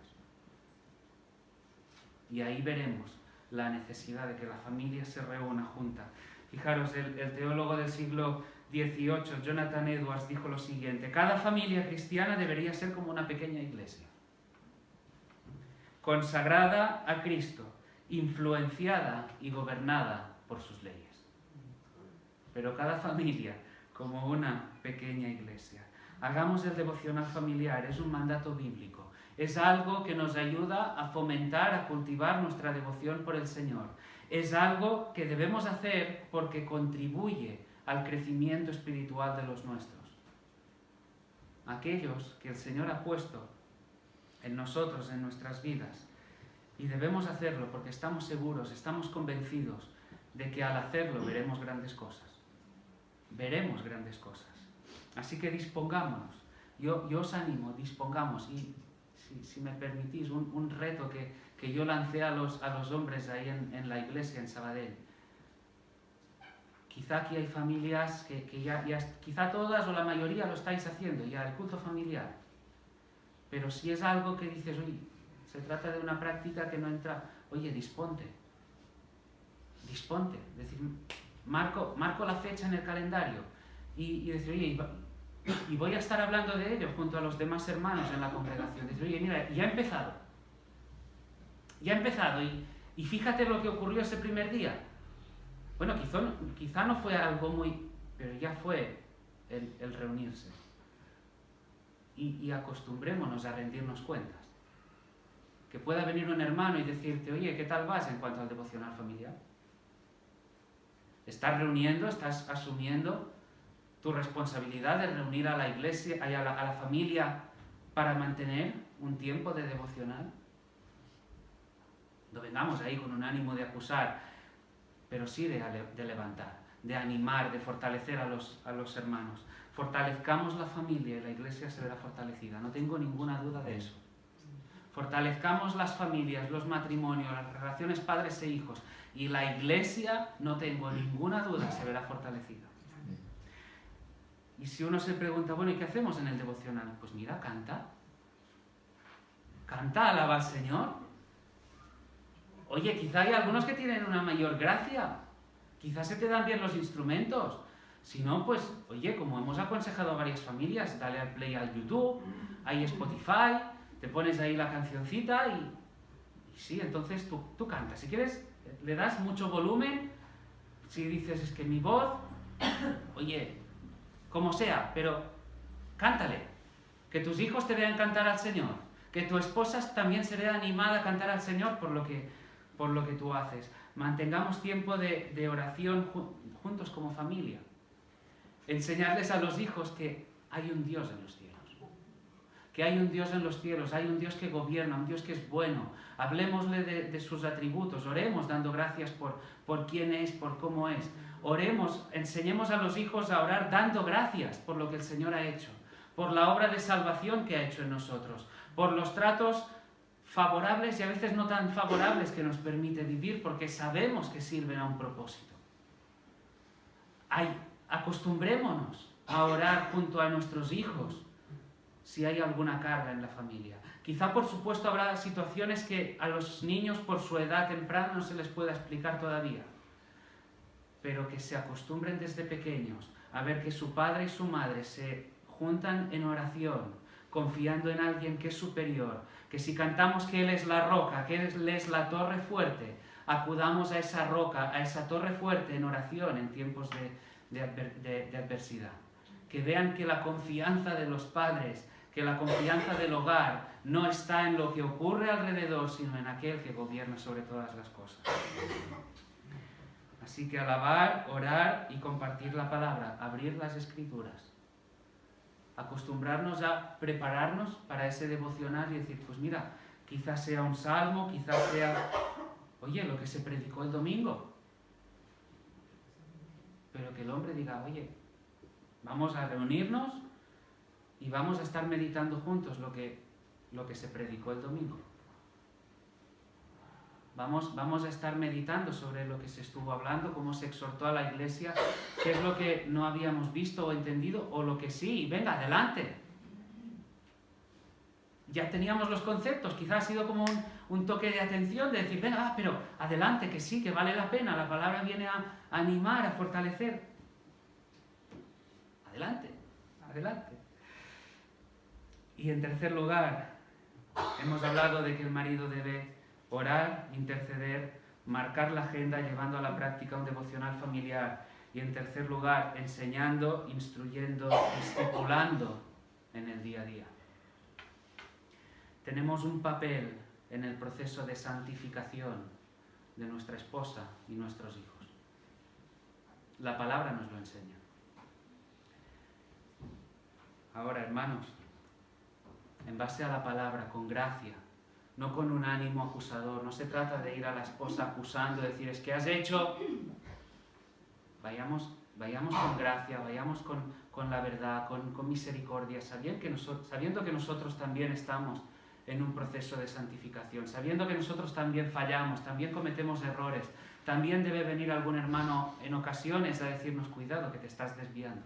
Y ahí veremos la necesidad de que la familia se reúna junta. Fijaros, el teólogo del siglo XVIII, Jonathan Edwards, dijo lo siguiente: cada familia cristiana debería ser como una pequeña iglesia, consagrada a Cristo, influenciada y gobernada por sus leyes. Pero cada familia como una pequeña iglesia. Hagamos el devocional familiar, es un mandato bíblico. Es algo que nos ayuda a fomentar, a cultivar nuestra devoción por el Señor. Es algo que debemos hacer porque contribuye al crecimiento espiritual de los nuestros. Aquellos que el Señor ha puesto en nosotros, en nuestras vidas. Y debemos hacerlo porque estamos seguros, estamos convencidos de que al hacerlo veremos grandes cosas. Veremos grandes cosas. Así que dispongámonos. Yo os animo, dispongamos. Y si me permitís, un reto que yo lancé a los hombres ahí en la iglesia en Sabadell. Quizá aquí hay familias que ya quizá todas o la mayoría lo estáis haciendo ya, el culto familiar. Pero si es algo que dices, oye, se trata de una práctica que no entra, oye, disponte. Es decir, marco la fecha en el calendario y decir, oye, y voy a estar hablando de ello junto a los demás hermanos en la congregación. Decir, oye, mira, ya he empezado y fíjate lo que ocurrió ese primer día. Bueno, quizá no fue algo muy, pero ya fue el reunirse. Y acostumbrémonos a rendirnos cuentas. Que pueda venir un hermano y decirte, oye, ¿qué tal vas en cuanto al devocional familiar? ¿Estás reuniendo, estás asumiendo tu responsabilidad de reunir a la iglesia, a la familia para mantener un tiempo de devocional? No vengamos ahí con un ánimo de acusar, pero sí de levantar, de animar, de fortalecer a los hermanos. Fortalezcamos la familia y la iglesia se verá fortalecida, no tengo ninguna duda de eso. Fortalezcamos las familias, los matrimonios, las relaciones padres e hijos, y la iglesia, no tengo ninguna duda, se verá fortalecida. Y si uno se pregunta, bueno, ¿y qué hacemos en el devocional? Pues mira, canta, alaba al Señor. Oye, quizá hay algunos que tienen una mayor gracia, quizás se te dan bien los instrumentos. Si no, pues, oye, como hemos aconsejado a varias familias, dale al play al YouTube, hay Spotify, te pones ahí la cancioncita y sí, entonces tú cantas. Si quieres, le das mucho volumen. Si dices, es que mi voz, oye, como sea, pero cántale. Que tus hijos te vean cantar al Señor. Que tu esposa también se vea animada a cantar al Señor por lo que tú haces. Mantengamos tiempo de oración juntos como familia. Enseñarles a los hijos que hay un Dios en los cielos. Que hay un Dios en los cielos, hay un Dios que gobierna, un Dios que es bueno. Hablemosle de sus atributos, oremos dando gracias por quién es, por cómo es. Oremos, enseñemos a los hijos a orar dando gracias por lo que el Señor ha hecho, por la obra de salvación que ha hecho en nosotros, por los tratos favorables y a veces no tan favorables que nos permite vivir, porque sabemos que sirven a un propósito. Acostumbrémonos a orar junto a nuestros hijos si hay alguna carga en la familia. Quizá, por supuesto, habrá situaciones que a los niños por su edad temprana no se les pueda explicar todavía, pero que se acostumbren desde pequeños a ver que su padre y su madre se juntan en oración, confiando en alguien que es superior, que si cantamos que Él es la roca, que Él es la torre fuerte, acudamos a esa roca, a esa torre fuerte en oración en tiempos de adversidad. Que vean que la confianza de los padres, que la confianza del hogar no está en lo que ocurre alrededor, sino en aquel que gobierna sobre todas las cosas. Así que alabar, orar y compartir la palabra, abrir las Escrituras. Acostumbrarnos a prepararnos para ese devocional y decir, pues mira, quizás sea un salmo, quizás sea, oye, lo que se predicó el domingo. Pero que el hombre diga, oye, vamos a reunirnos y vamos a estar meditando juntos lo que se predicó el domingo. Vamos a estar meditando sobre lo que se estuvo hablando, cómo se exhortó a la iglesia, qué es lo que no habíamos visto o entendido, o lo que sí, venga, adelante. Ya teníamos los conceptos, quizás ha sido como un toque de atención, de decir, venga, pero adelante, que sí, que vale la pena, la palabra viene a animar, a fortalecer. Adelante, adelante. Y en tercer lugar, hemos hablado de que el marido debe orar, interceder, marcar la agenda, llevando a la práctica un devocional familiar. Y en tercer lugar, enseñando, instruyendo, discipulando en el día a día. Tenemos un papel en el proceso de santificación de nuestra esposa y nuestros hijos. La palabra nos lo enseña. Ahora, hermanos, en base a la palabra, con gracia, no con un ánimo acusador. No se trata de ir a la esposa acusando, decir, es que has hecho. Vayamos con gracia, vayamos con la verdad, con misericordia, sabiendo que nosotros también estamos en un proceso de santificación, sabiendo que nosotros también fallamos, también cometemos errores. También debe venir algún hermano en ocasiones a decirnos, cuidado, que te estás desviando.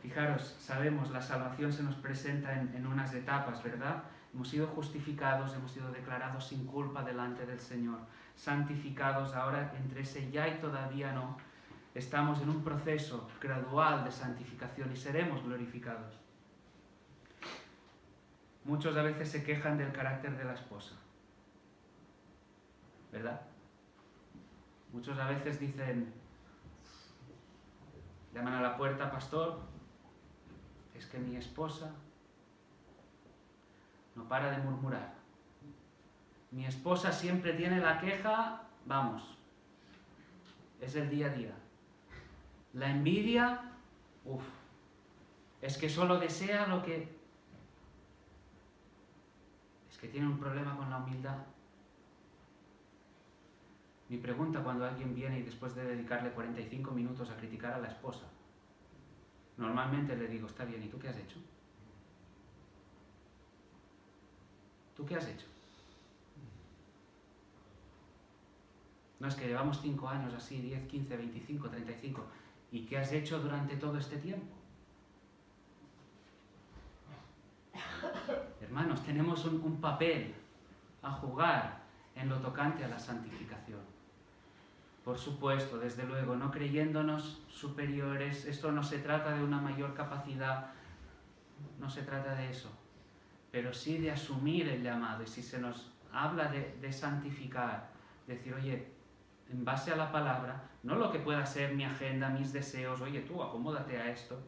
Fijaros, sabemos, la salvación se nos presenta en unas etapas, ¿verdad? Hemos sido justificados, hemos sido declarados sin culpa delante del Señor, santificados. Ahora, entre ese ya y todavía no, estamos en un proceso gradual de santificación y seremos glorificados. Muchos a veces se quejan del carácter de la esposa, ¿verdad? Muchos a veces dicen, llaman a la puerta, pastor, es que mi esposa no para de murmurar. Mi esposa siempre tiene la queja, vamos, es el día a día. La envidia, es que solo desea lo que... Es que tiene un problema con la humildad. Mi pregunta cuando alguien viene y después de dedicarle 45 minutos a criticar a la esposa, normalmente le digo, está bien, ¿y tú qué has hecho? ¿Tú qué has hecho? No, es que llevamos 5 años así, 10, 15, 25, 35. ¿Y qué has hecho durante todo este tiempo? Hermanos, tenemos un papel a jugar en lo tocante a la santificación. Por supuesto, desde luego, no creyéndonos superiores, esto no se trata de una mayor capacidad, no se trata de eso, pero sí de asumir el llamado. Y si se nos habla de santificar, decir, oye, en base a la palabra, no lo que pueda ser mi agenda, mis deseos, oye, tú acomódate a esto.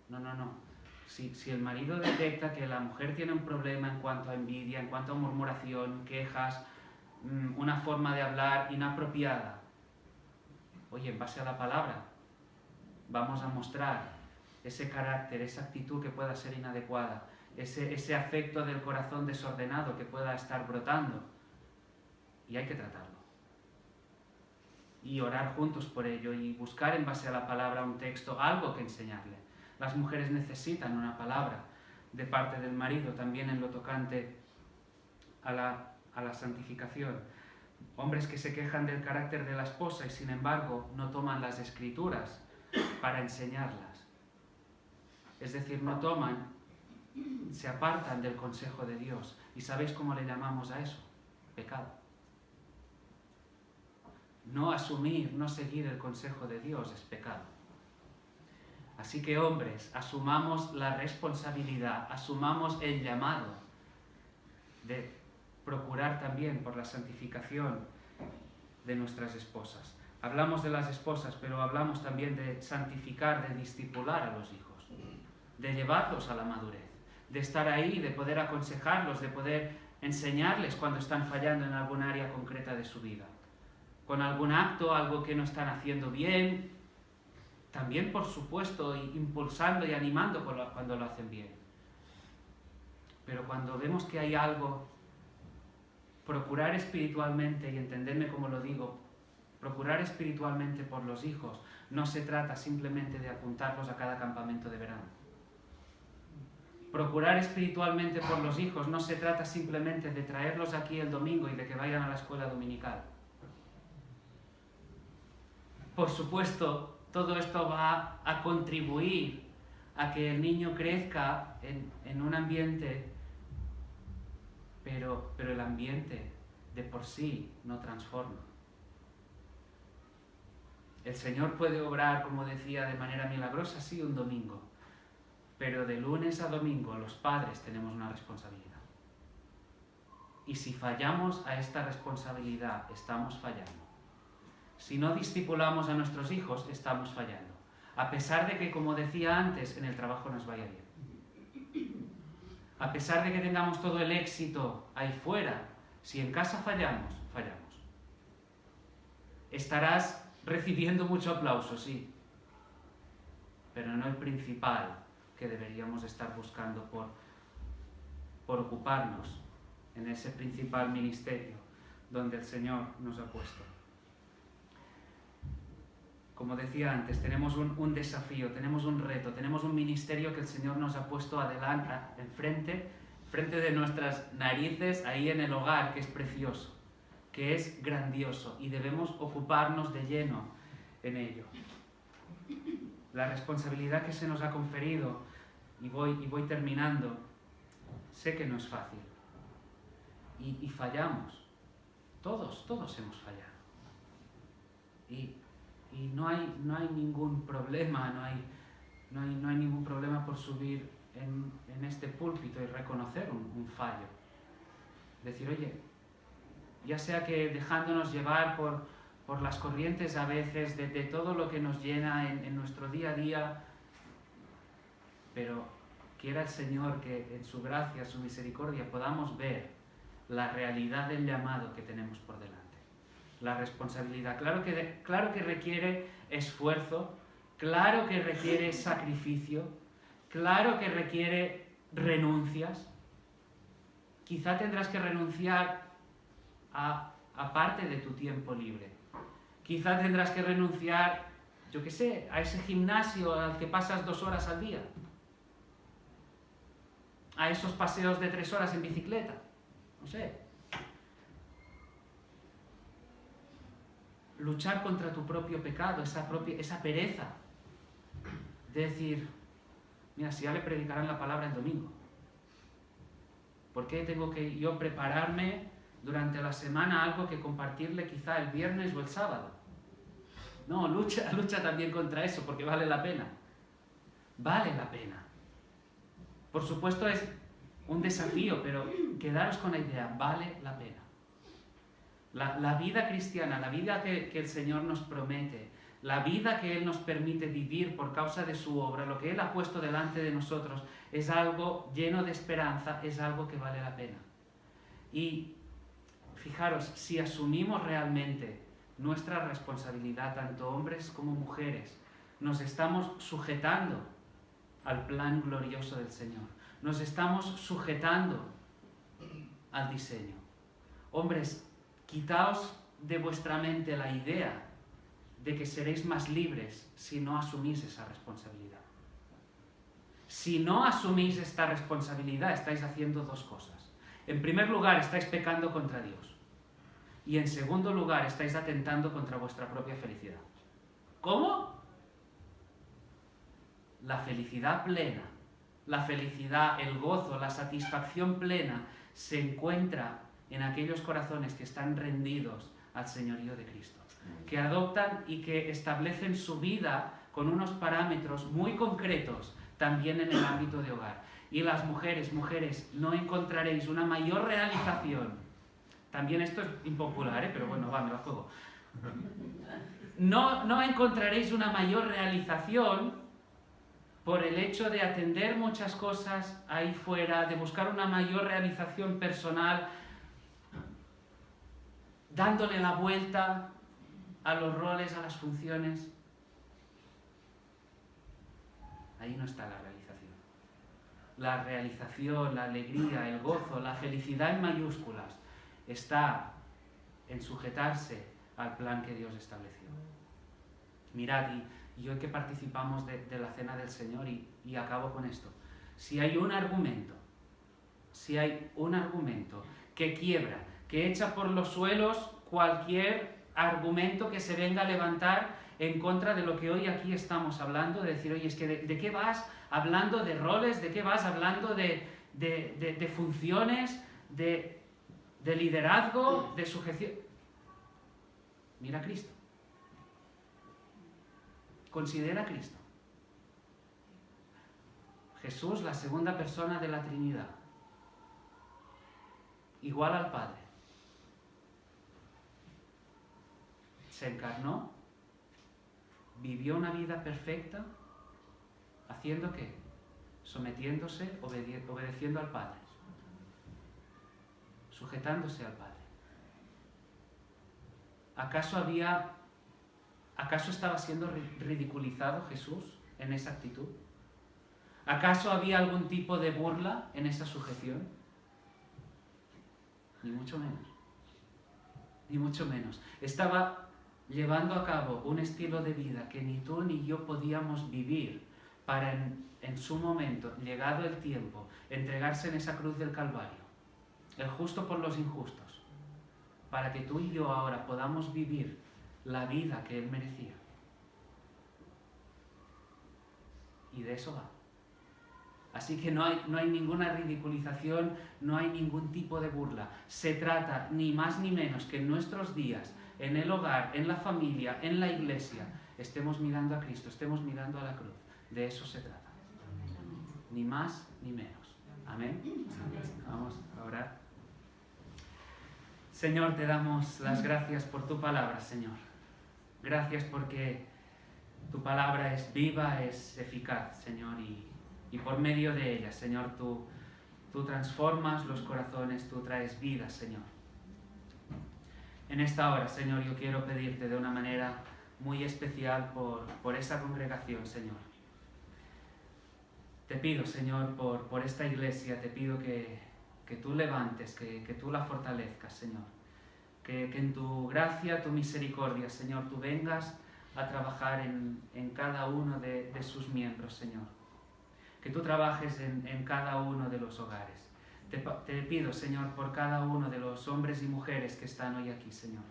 No. Si el marido detecta que la mujer tiene un problema en cuanto a envidia, en cuanto a murmuración, quejas, una forma de hablar inapropiada, oye, en base a la palabra, vamos a mostrar ese carácter, esa actitud que pueda ser inadecuada, ese afecto del corazón desordenado que pueda estar brotando, y hay que tratarlo. y orar juntos por ello y buscar en base a la palabra un texto, algo que enseñarle. Las mujeres necesitan una palabra de parte del marido, también en lo tocante a la santificación. Hombres que se quejan del carácter de la esposa y sin embargo no toman las escrituras para enseñarlas. Es decir, no toman, se apartan del consejo de Dios. ¿Y sabéis cómo le llamamos a eso? Pecado. No asumir, no seguir el consejo de Dios es pecado. Así que hombres, asumamos la responsabilidad, asumamos el llamado de procurar también por la santificación de nuestras esposas. Hablamos de las esposas, pero hablamos también de santificar, de discipular a los hijos, de llevarlos a la madurez, de estar ahí, de poder aconsejarlos, de poder enseñarles cuando están fallando en algún área concreta de su vida, con algún acto, algo que no están haciendo bien, también por supuesto impulsando y animando cuando lo hacen bien. Pero cuando vemos que hay algo, procurar espiritualmente, y entenderme como lo digo, procurar espiritualmente por los hijos, no se trata simplemente de apuntarlos a cada campamento de verano. Procurar espiritualmente por los hijos no se trata simplemente de traerlos aquí el domingo y de que vayan a la escuela dominical. Por supuesto, todo esto va a contribuir a que el niño crezca en un ambiente, pero el ambiente de por sí no transforma. El Señor puede obrar, como decía, de manera milagrosa, sí, un domingo, pero de lunes a domingo los padres tenemos una responsabilidad. Y si fallamos a esta responsabilidad, estamos fallando. Si no discipulamos a nuestros hijos, estamos fallando. A pesar de que, como decía antes, en el trabajo nos vaya bien. A pesar de que tengamos todo el éxito ahí fuera, si en casa fallamos, fallamos. Estarás recibiendo mucho aplauso, sí, pero no el principal que deberíamos estar buscando por ocuparnos en ese principal ministerio donde el Señor nos ha puesto. Como decía antes, tenemos un desafío, tenemos un reto, tenemos un ministerio que el Señor nos ha puesto adelante, enfrente de nuestras narices, ahí en el hogar, que es precioso, que es grandioso, y debemos ocuparnos de lleno en ello. La responsabilidad que se nos ha conferido, y voy terminando, sé que no es fácil, y fallamos, todos hemos fallado. Y no hay ningún problema, no hay ningún problema por subir en este púlpito y reconocer un fallo. Decir, oye, ya sea que dejándonos llevar por las corrientes a veces de todo lo que nos llena en nuestro día a día, pero quiera el Señor que en su gracia, su misericordia, podamos ver la realidad del llamado que tenemos por delante. La responsabilidad. Claro que requiere esfuerzo, claro que requiere sacrificio, claro que requiere renuncias. Quizá tendrás que renunciar a parte de tu tiempo libre. Quizá tendrás que renunciar, yo qué sé, a ese gimnasio al que pasas 2 horas al día. A esos paseos de 3 horas en bicicleta. No sé. Luchar contra tu propio pecado, esa pereza de decir, mira, si ya le predicarán la palabra el domingo, ¿por qué tengo que yo prepararme durante la semana algo que compartirle quizá el viernes o el sábado? No, lucha también contra eso, porque vale la pena. Vale la pena. Por supuesto es un desafío, pero quedaros con la idea, vale la pena. La vida cristiana, la vida que el Señor nos promete, la vida que Él nos permite vivir por causa de su obra, lo que Él ha puesto delante de nosotros, es algo lleno de esperanza, es algo que vale la pena. Y fijaros, si asumimos realmente nuestra responsabilidad, tanto hombres como mujeres, nos estamos sujetando al plan glorioso del Señor, nos estamos sujetando al diseño. Hombres, quitaos de vuestra mente la idea de que seréis más libres si no asumís esa responsabilidad. Si no asumís esta responsabilidad, estáis haciendo dos cosas. En primer lugar, estáis pecando contra Dios. Y en segundo lugar, estáis atentando contra vuestra propia felicidad. ¿Cómo? La felicidad plena, la felicidad, el gozo, la satisfacción plena se encuentra en aquellos corazones que están rendidos al señorío de Cristo, que adoptan y que establecen su vida con unos parámetros muy concretos también en el ámbito de hogar. Y las mujeres, no encontraréis una mayor realización. También esto es impopular, pero bueno, va, me la juego. No encontraréis una mayor realización por el hecho de atender muchas cosas ahí fuera, de buscar una mayor realización personal, dándole la vuelta a los roles, a las funciones. Ahí no está la realización. La realización, la alegría, el gozo, la felicidad en mayúsculas está en sujetarse al plan que Dios estableció. Mirad, y hoy que participamos de la Cena del Señor, y acabo con esto, si hay un argumento que quiebra, que echa por los suelos cualquier argumento que se venga a levantar en contra de lo que hoy aquí estamos hablando, de decir, oye, es que ¿de qué vas hablando de roles? ¿De qué vas hablando de funciones, de liderazgo, de sujeción? Mira a Cristo. Considera a Cristo. Jesús, la segunda persona de la Trinidad, igual al Padre. Se encarnó, vivió una vida perfecta, ¿haciendo qué? Sometiéndose, obedeciendo al Padre, sujetándose al Padre. ¿Acaso estaba siendo ridiculizado Jesús en esa actitud? ¿Acaso había algún tipo de burla en esa sujeción? Ni mucho menos. Ni mucho menos. Estaba llevando a cabo un estilo de vida que ni tú ni yo podíamos vivir para en su momento, llegado el tiempo, entregarse en esa cruz del Calvario, el justo por los injustos, para que tú y yo ahora podamos vivir la vida que Él merecía. Y de eso va. Así que no hay ninguna ridiculización, no hay ningún tipo de burla. Se trata ni más ni menos que en nuestros días, en el hogar, en la familia, en la iglesia, estemos mirando a Cristo, estemos mirando a la cruz. De eso se trata. Ni más ni menos. Amén. Vamos a orar. Señor, te damos las gracias por tu palabra, Señor. Gracias porque tu palabra es viva, es eficaz, Señor, y por medio de ella, Señor, tú transformas los corazones, tú traes vida, Señor. En esta hora, Señor, yo quiero pedirte de una manera muy especial por esa congregación, Señor. Te pido, Señor, por esta iglesia, te pido que tú levantes, que tú la fortalezcas, Señor. Que en tu gracia, tu misericordia, Señor, tú vengas a trabajar en cada uno de sus miembros, Señor. Que tú trabajes en cada uno de los hogares. Te pido, Señor, por cada uno de los hombres y mujeres que están hoy aquí, Señor.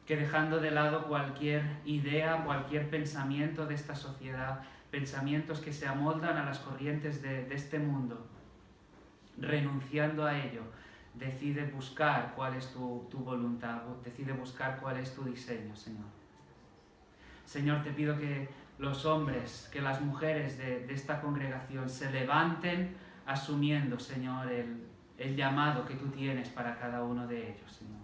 Que dejando de lado cualquier idea, cualquier pensamiento de esta sociedad, pensamientos que se amoldan a las corrientes de este mundo, renunciando a ello, decide buscar cuál es tu voluntad, decide buscar cuál es tu diseño, Señor. Señor, te pido que los hombres, que las mujeres de esta congregación se levanten asumiendo, Señor, el llamado que tú tienes para cada uno de ellos, Señor.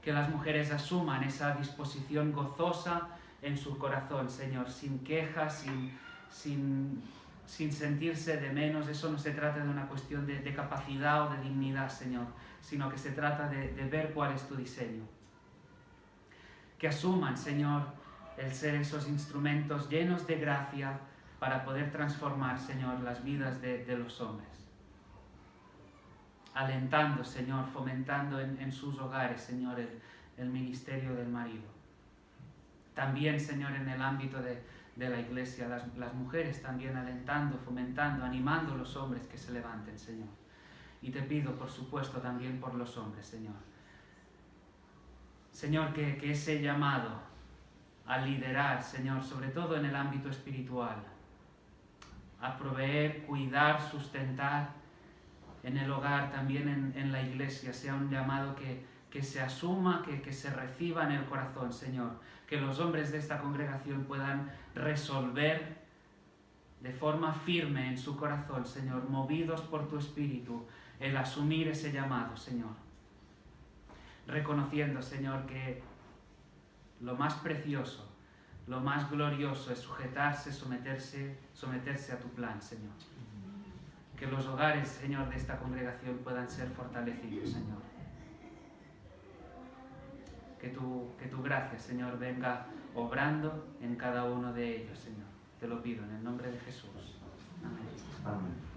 Que las mujeres asuman esa disposición gozosa en su corazón, Señor, sin quejas, sin sentirse de menos. Eso no se trata de una cuestión de capacidad o de dignidad, Señor, sino que se trata de ver cuál es tu diseño. Que asuman, Señor, el ser esos instrumentos llenos de gracia para poder transformar, Señor, las vidas de los hombres. Alentando, Señor, fomentando en sus hogares, Señor, el ministerio del marido. También, Señor, en el ámbito de la Iglesia, las mujeres también alentando, fomentando, animando a los hombres que se levanten, Señor. Y te pido, por supuesto, también por los hombres, Señor. Señor, que ese llamado a liderar, Señor, sobre todo en el ámbito espiritual, a proveer, cuidar, sustentar en el hogar, también en la Iglesia, sea un llamado que se asuma, que se reciba en el corazón, Señor. Que los hombres de esta congregación puedan resolver de forma firme en su corazón, Señor, movidos por tu Espíritu, el asumir ese llamado, Señor. Reconociendo, Señor, que lo más precioso, lo más glorioso es sujetarse, someterse a tu plan, Señor. Que los hogares, Señor, de esta congregación puedan ser fortalecidos, Señor. Que tu gracia, Señor, venga obrando en cada uno de ellos, Señor. Te lo pido en el nombre de Jesús. Amén. Amén.